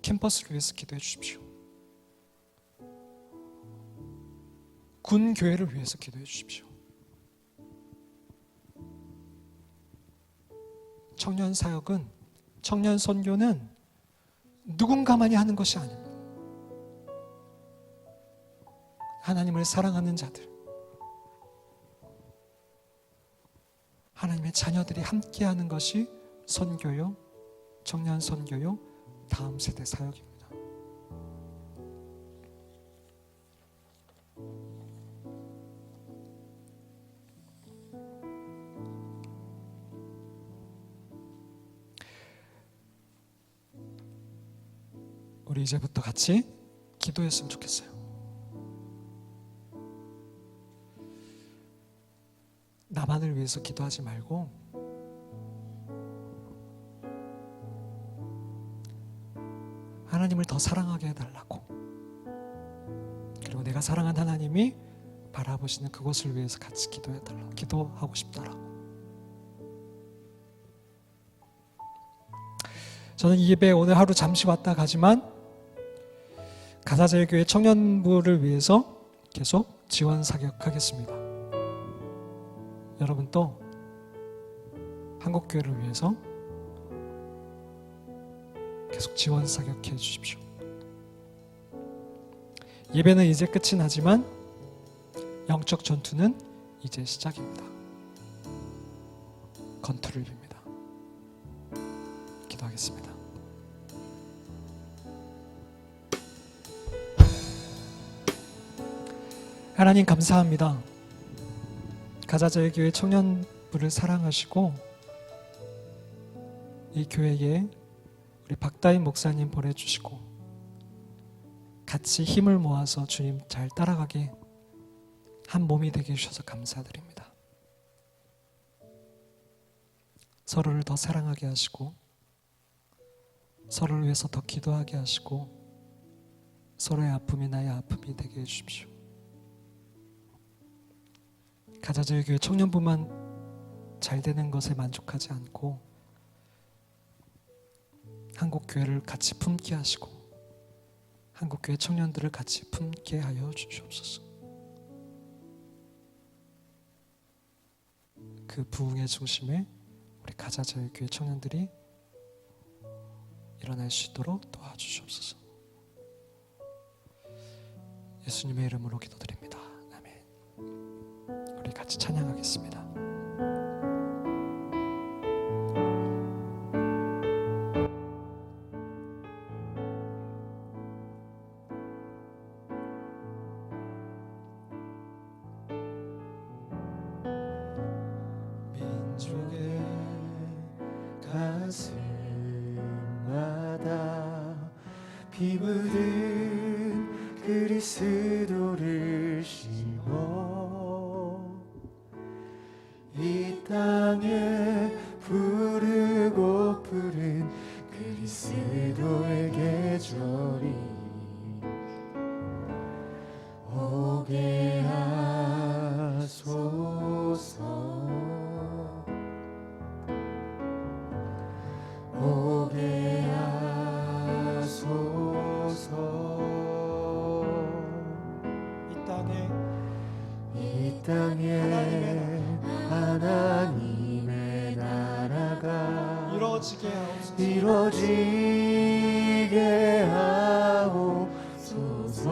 [SPEAKER 1] 캠퍼스를 위해서 기도해 주십시오. 군 교회를 위해서 기도해 주십시오. 청년 사역은, 청년 선교는 누군가만이 하는 것이 아닙니다. 하나님을 사랑하는 자들, 하나님의 자녀들이 함께하는 것이 선교요, 청년 선교요, 다음 세대 사역입니다. 우리 이제부터 같이 기도했으면 좋겠어요. 나만을 위해서 기도하지 말고 하나님을 더 사랑하게 해달라고, 그리고 내가 사랑한 하나님이 바라보시는 그것을 위해서 같이 기도해달라고, 기도하고 싶다라고. 저는 이 예배에 오늘 하루 잠시 왔다 가지만 가사제일교회 청년부를 위해서 계속 지원 사역하겠습니다. 여러분 또 한국교회를 위해서 계속 지원 사역해 주십시오. 예배는 이제 끝이 나지만 영적 전투는 이제 시작입니다. 건투를 빕니다. 기도하겠습니다. 하나님 감사합니다. 가자제일교회 청년부를 사랑하시고 이 교회에 우리 박다인 목사님 보내주시고 같이 힘을 모아서 주님 잘 따라가게 한 몸이 되게 해주셔서 감사드립니다. 서로를 더 사랑하게 하시고 서로를 위해서 더 기도하게 하시고 서로의 아픔이 나의 아픔이 되게 해주십시오. 가자제일교회 청년부만 잘 되는 것에 만족하지 않고 한국교회를 같이 품게 하시고 한국교회 청년들을 같이 품게 하여 주시옵소서. 그 부흥의 중심에 우리 가자제일교회 청년들이 일어날 수 있도록 도와주시옵소서. 예수님의 이름으로 기도드립니다. 아멘. 우리 같이 찬양하겠습니다.
[SPEAKER 2] 민족의 가슴마다 피 묻은 그리스도를 심어 이 땅에 부르고 부른 그리스도의 계절이 오게 하소서. 오게 하소서. 이 땅에 하나님의 나라가 이루어지게 하옵소서.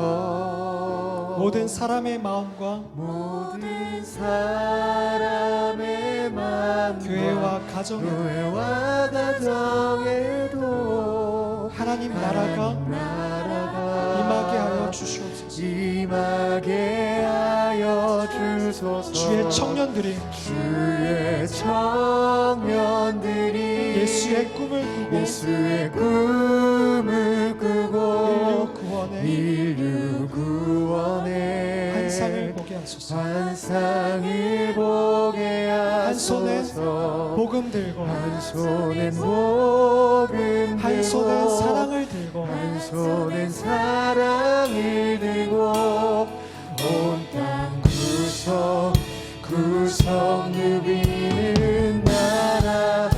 [SPEAKER 1] 모든 사람의 마음과 교회와
[SPEAKER 2] 가정에도
[SPEAKER 1] 하나님 나라가 임하게 하여 주시옵소서. 주의 청년들이 예수의 꿈을 꾸고 인류 구원의 한 상을 보게 하소서. 한 손엔 복음 들고 한 손엔 사랑을 들고 온 땅 구석 누비는 나라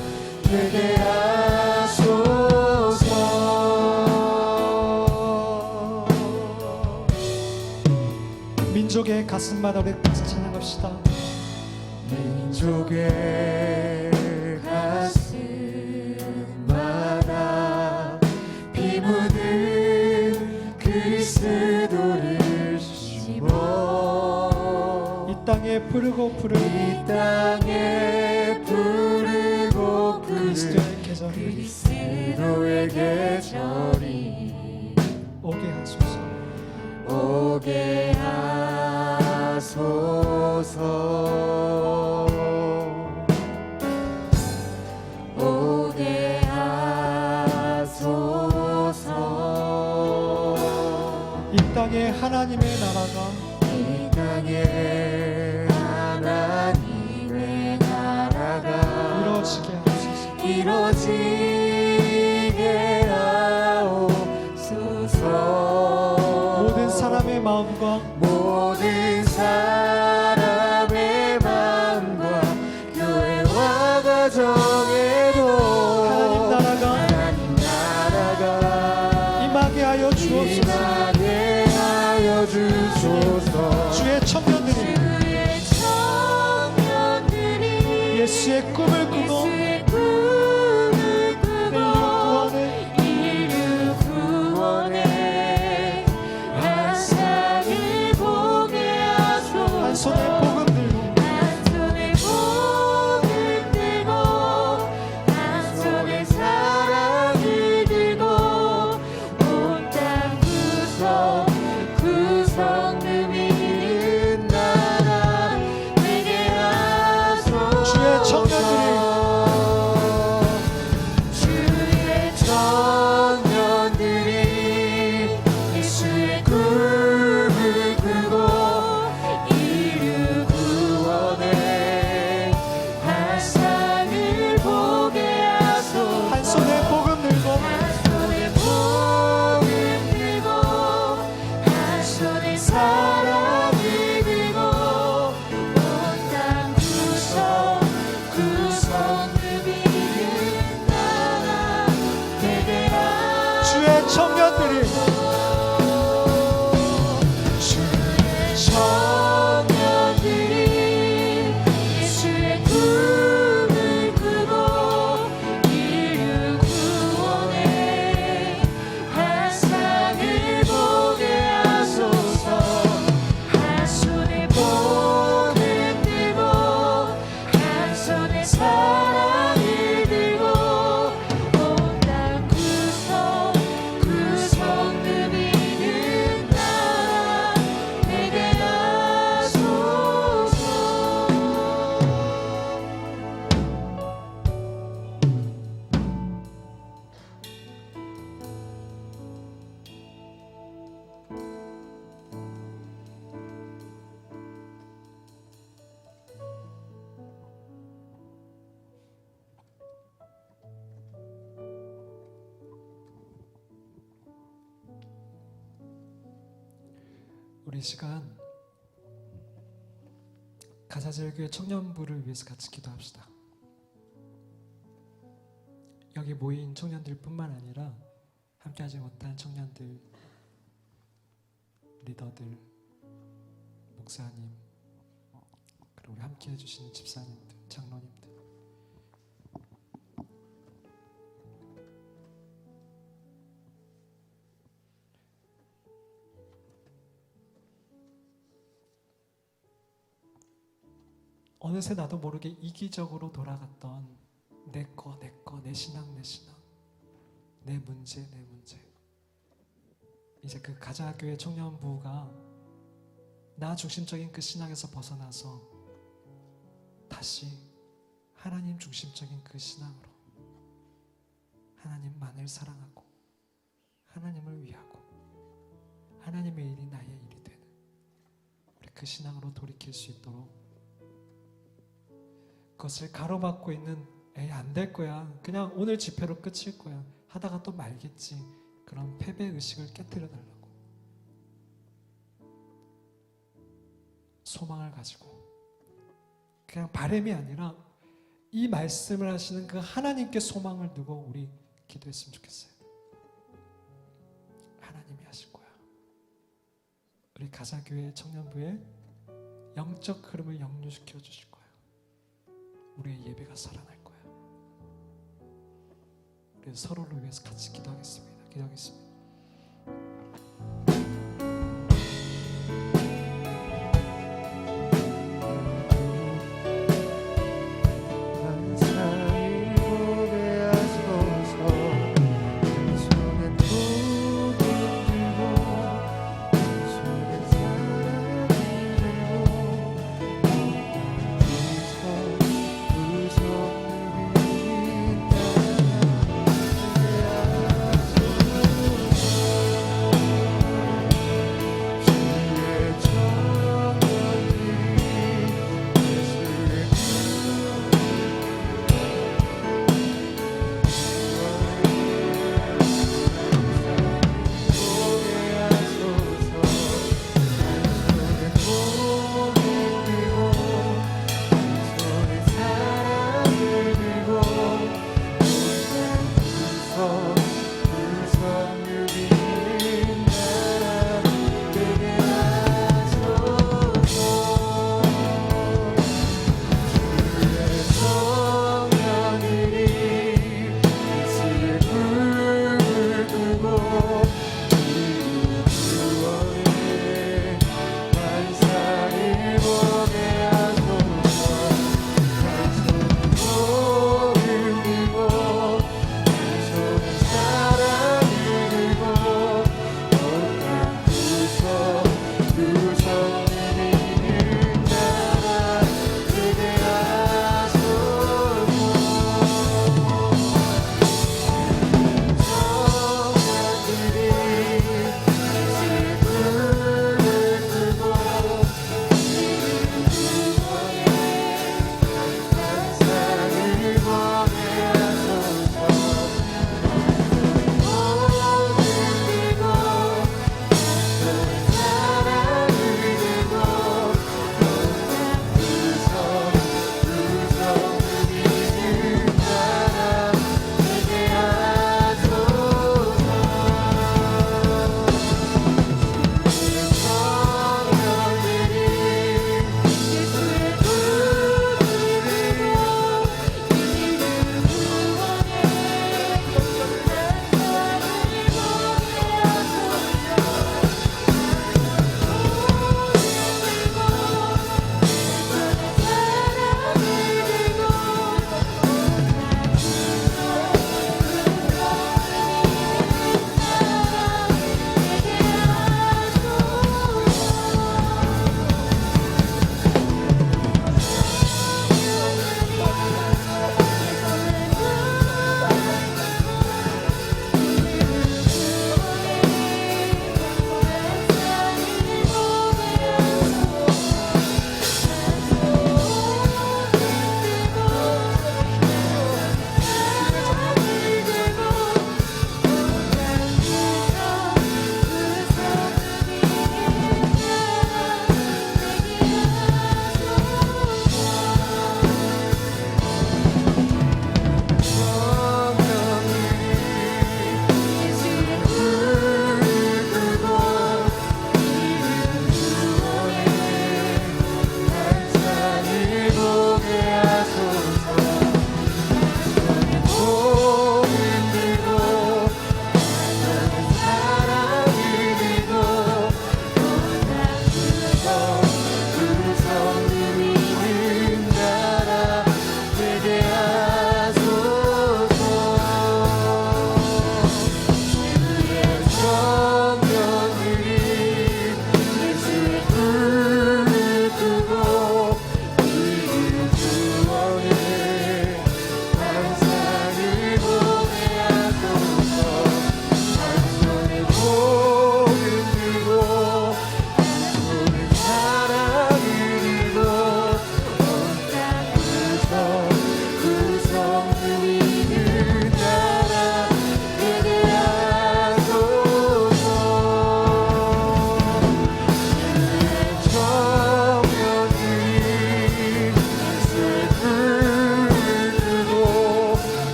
[SPEAKER 1] 되게 하소서. 민족의 가슴마다 우리 같이 찬양합시다.
[SPEAKER 2] 민족의 가슴마다 피 묻은 그리스도를 심어
[SPEAKER 1] 이 땅에 부르고 부른
[SPEAKER 2] 그리스도의 계절이
[SPEAKER 1] 오게 하소서.
[SPEAKER 2] 오게 하소서. 오게 하소서.
[SPEAKER 1] 이 땅에 하나님의 나라가
[SPEAKER 2] 이 땅에 하나님의 이루어지게 하옵소서.
[SPEAKER 1] 모든 사람의 마음과
[SPEAKER 2] 모든 사람의 마음과 교회와 가정에도
[SPEAKER 1] 하나님 나라가 임하게 하여 주옵소서.
[SPEAKER 2] 임하게 하여 주소서.
[SPEAKER 1] 주의 청년들이 예수의 꿈을 꾸고
[SPEAKER 2] 인류 구원에 한 쌍을 보게 하소서.
[SPEAKER 1] 한 손에 복음 들고
[SPEAKER 2] 한 손에 복을 들고 한 손에 사랑을 들고 온 땅 구석 누비는 나라 되게 하소서.
[SPEAKER 1] 주의 청년들이
[SPEAKER 2] 예수의 꿈을 꾸고 인류 구원에 한 쌍을 보게 하소서.
[SPEAKER 1] 한 손에 복음 들고
[SPEAKER 2] 한 손에 복을 들고 한 손에 사랑을 들고 온 땅 구석 누비는 나라 되게 하소서.
[SPEAKER 1] 주의 청년들이
[SPEAKER 2] 청년들이 예수의 꿈을 꾸고 인류 구원에 한 쌍을 보게 하소서. 한 손에 복을 들고 한 손에 사랑을 들고 온 땅 구석 누비는 나라 되게 하소서.
[SPEAKER 1] 우리 시간 가사제일교회 청년부를 위해서 같이 기도합시다. 여기 모인 청년들 뿐만 아니라 함께하지 못한 청년들, 리더들, 목사님, 그리고 우리 함께해 주시는 집사님들, 장로님들, 어느새 나도 모르게 이기적으로 돌아갔던 내 거, 내 신앙, 내 문제, 이제 그 가자교회 청년부가 나 중심적인 그 신앙에서 벗어나서 다시 하나님 중심적인 그 신앙으로 하나님만을 사랑하고 하나님을 위하고 하나님의 일이 나의 일이 되는 우리 그 신앙으로 돌이킬 수 있도록, 그것을 가로막고 있는 에이 안 될 거야, 그냥 오늘 집회로 끝일 거야 하다가 또 말겠지, 그런 패배의식을 깨뜨려 달라고 소망을 가지고, 그냥 바람이 아니라 이 말씀을 하시는 그 하나님께 소망을 두고 우리 기도했으면 좋겠어요. 하나님이 하실 거야. 우리 가사교회 청년부의 영적 흐름을 역류시켜 주실 거야. 우리의 예배가 살아날 거야. 우리 서로를 위해서 같이 기도하겠습니다. 기도하겠습니다.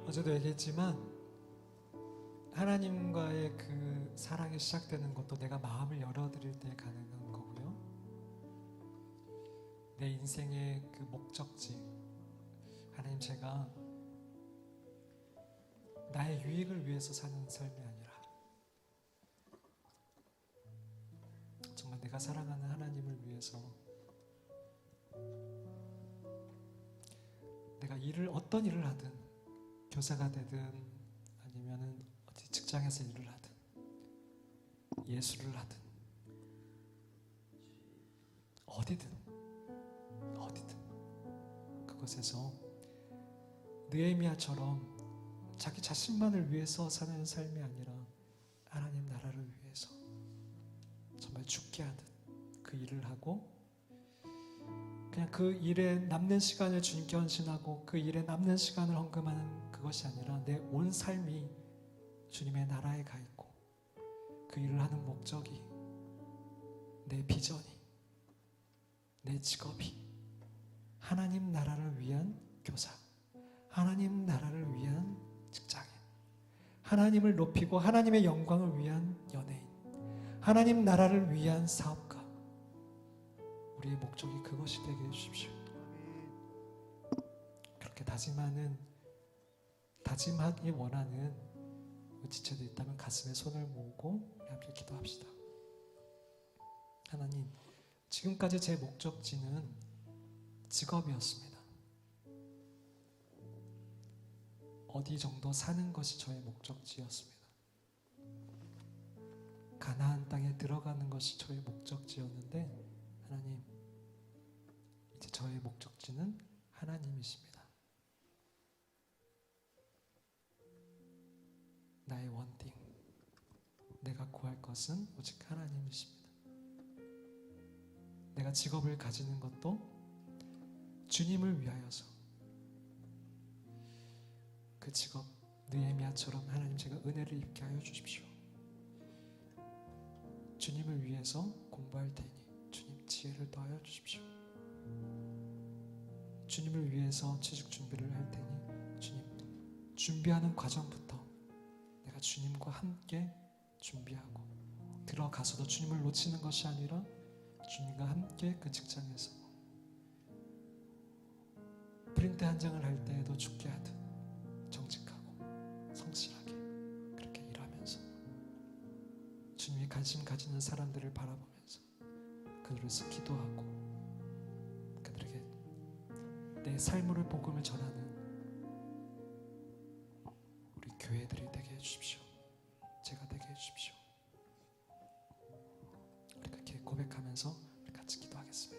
[SPEAKER 1] 어제도 얘기했지만 하나님과의 그 사랑이 시작되는 것도 내가 마음을 열어드릴 때 가능한 거고요. 내 인생의 그 목적지, 하나님, 제가 나의 유익을 위해서 사는 삶이 아니라 정말 내가 사랑하는 하나님을 위해서, 내가 어떤 일을 하든, 교사가 되든 아니면은 어디 직장에서 일을 하든 예술을 하든 어디든 그것에서 느헤미야처럼 자기 자신만을 위해서 사는 삶이 아니라 하나님 나라를 위해서 정말 죽게 하듯 그 일을 하고, 그냥 그 일에 남는 시간을 주님께 헌신하고 그 일에 남는 시간을 헌금하는 그것이 아니라 내 온 삶이 주님의 나라에 가 있고, 그 일을 하는 목적이, 내 비전이, 내 직업이 하나님 나라를 위한 교사, 하나님 나라를 위한 직장인, 하나님을 높이고 하나님의 영광을 위한 연예인, 하나님 나라를 위한 사업가, 우리의 목적이 그것이 되게 해주십시오. 그렇게 다짐하기 원하는 지체도 있다면 가슴에 손을 모으고 우리 함께 기도합시다. 하나님, 지금까지 제 목적지는 직업이었습니다. 어디 정도 사는 것이 저의 목적지였습니다. 가나안 땅에 들어가는 것이 저의 목적지였는데, 하나님, 이제 저의 목적지는 하나님이십니다. 나의 원띵, 내가 구할 것은 오직 하나님이십니다. 내가 직업을 가지는 것도 주님을 위하여서, 그 직업 느헤미야처럼 하나님 제가 은혜를 입게 하여 주십시오. 주님을 위해서 공부할 테니 주님 지혜를 더하여 주십시오. 주님을 위해서 취직 준비를 할 테니 주님, 준비하는 과정부터 내가 주님과 함께 준비하고, 들어가서도 주님을 놓치는 것이 아니라 주님과 함께 그 직장에서 프린트 한 장을 할 때에도 죽게 하듯 정직하고 성실하게 그렇게 일하면서, 주님이 관심 가지는 사람들을 바라보면서 그들에서 기도하고 그들에게 내 삶으로 복음을 전하는 우리 교회들이 되게 해주십시오. 제가 되게 해주십시오. 우리 그렇게 고백하면서 우리 같이 기도하겠습니다.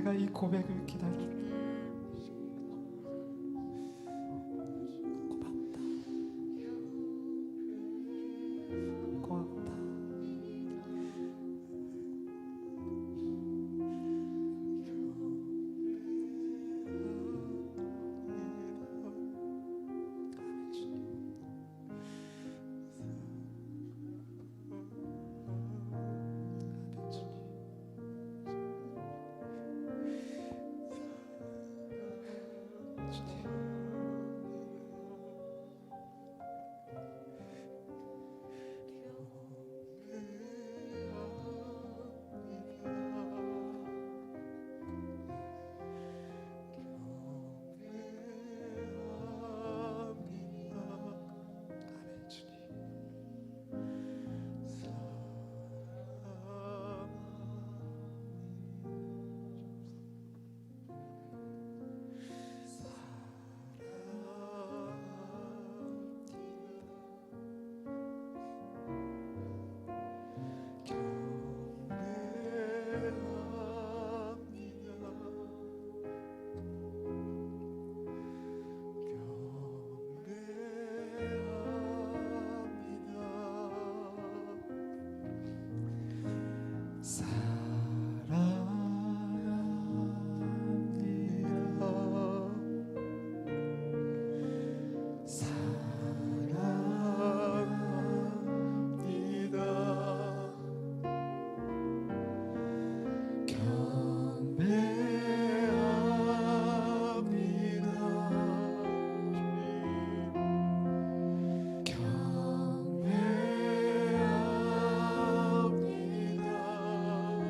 [SPEAKER 1] 내가 이 고백을 기다리고 고맙다. 고맙다.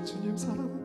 [SPEAKER 1] 주님 사랑합니다.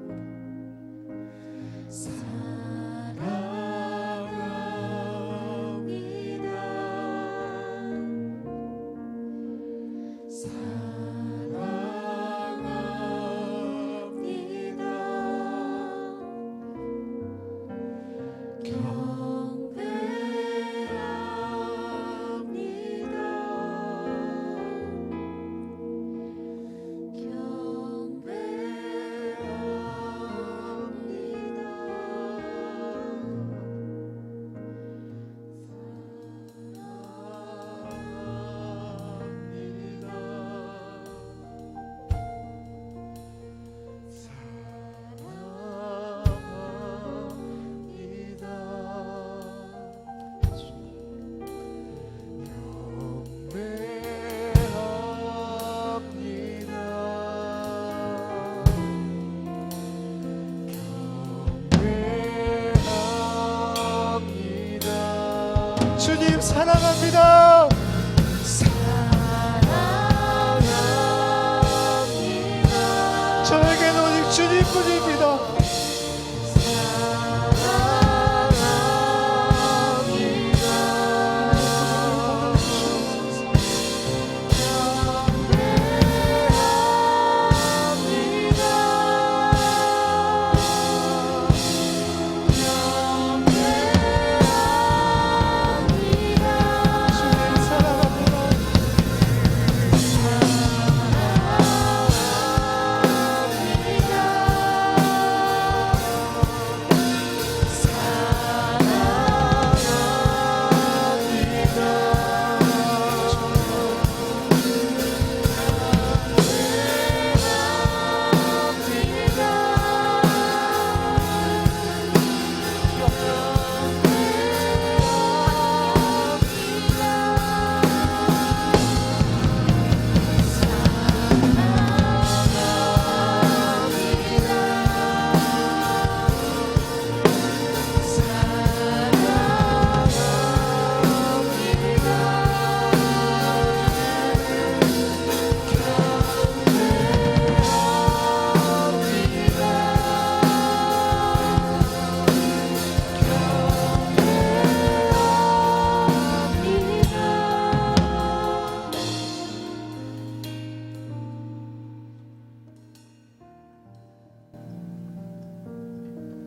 [SPEAKER 1] 주님 사랑합니다. 저에게는 오직 주님뿐입니다.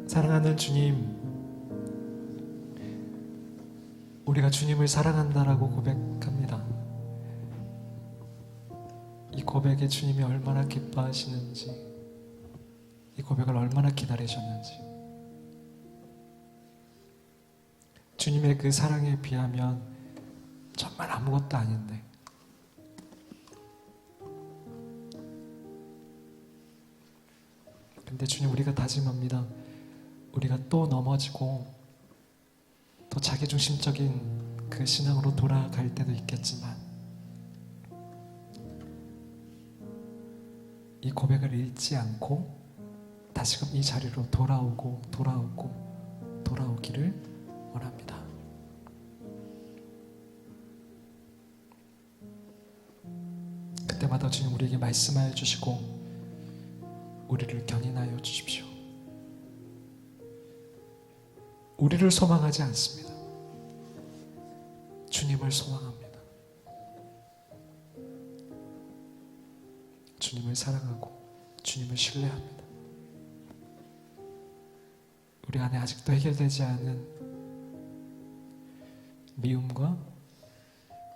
[SPEAKER 1] 사랑하는 주님, 우리가 주님을 사랑한다라고 고백합니다. 이 고백에 주님이 얼마나 기뻐하시는지, 이 고백을 얼마나 기다리셨는지 주님의 그 사랑에 비하면 정말 아무것도 아닌데 근데 주님 우리가 다짐합니다. 우리가 또 넘어지고 또 자기중심적인 그 신앙으로 돌아갈 때도 있겠지만 이 고백을 잃지 않고 다시금 이 자리로 돌아오기를 원합니다. 그때마다 주님 우리에게 말씀하여 주시고 우리를 견인하여 주십시오. 우리를 소망하지 않습니다. 주님을 소망합니다. 주님을 사랑하고 주님을 신뢰합니다. 우리 안에 아직도 해결되지 않은 미움과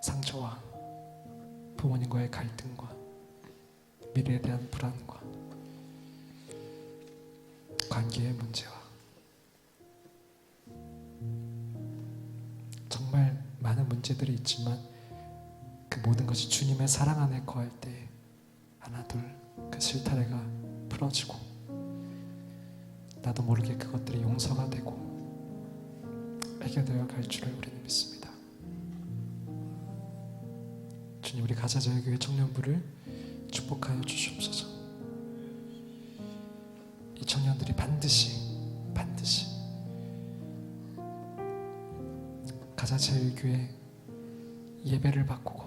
[SPEAKER 1] 상처와 부모님과의 갈등과 미래에 대한 불안과 관계의 문제와 정말 많은 문제들이 있지만 그 모든 것이 주님의 사랑 안에 거할 때 하나둘 그 실타래가 풀어지고 나도 모르게 그것들이 용서가 되고 해결되어 갈 줄을 우리는 믿습니다. 주님 우리 가자저의 청년부를 축복하여 주시옵소서. 이 청년들이 반드시 가자제일교회 예배를 바꾸고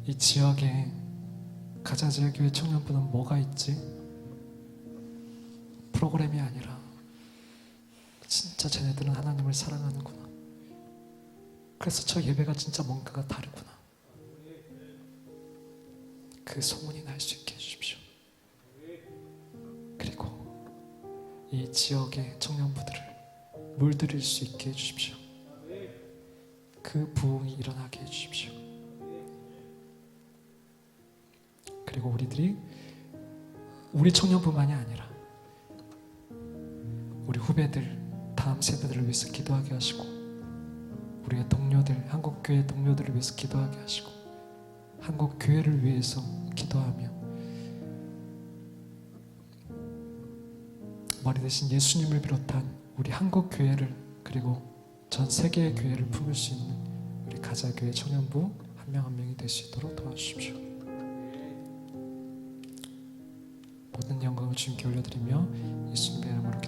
[SPEAKER 1] 이 지역에 가자제일교회 청년부는 뭐가 있지? 프로그램이 아니라 진짜 쟤네들은 하나님을 사랑하는구나. 그래서 저 예배가 진짜 뭔가가 다르구나. 그 소문이 날 수 있게 해주십시오. 그리고 이 지역의 청년부들을 물들일 수 있게 해주십시오. 그 부흥이 일어나게 해주십시오. 그리고 우리들이 우리 청년뿐만이 아니라 우리 후배들, 다음 세대들을 위해서 기도하게 하시고 우리의 동료들, 한국교회 동료들을 위해서 기도하게 하시고 한국교회를 위해서 기도하며 머리 대신 예수님을 비롯한 우리 한국교회를 그리고 전 세계의 교회를 품을 수 있는 우리 가자교회 청년부 한 명 한 명이 될 수 있도록 도와주십시오. 모든 영광을 주님께 올려드리며 예수님의 이름으로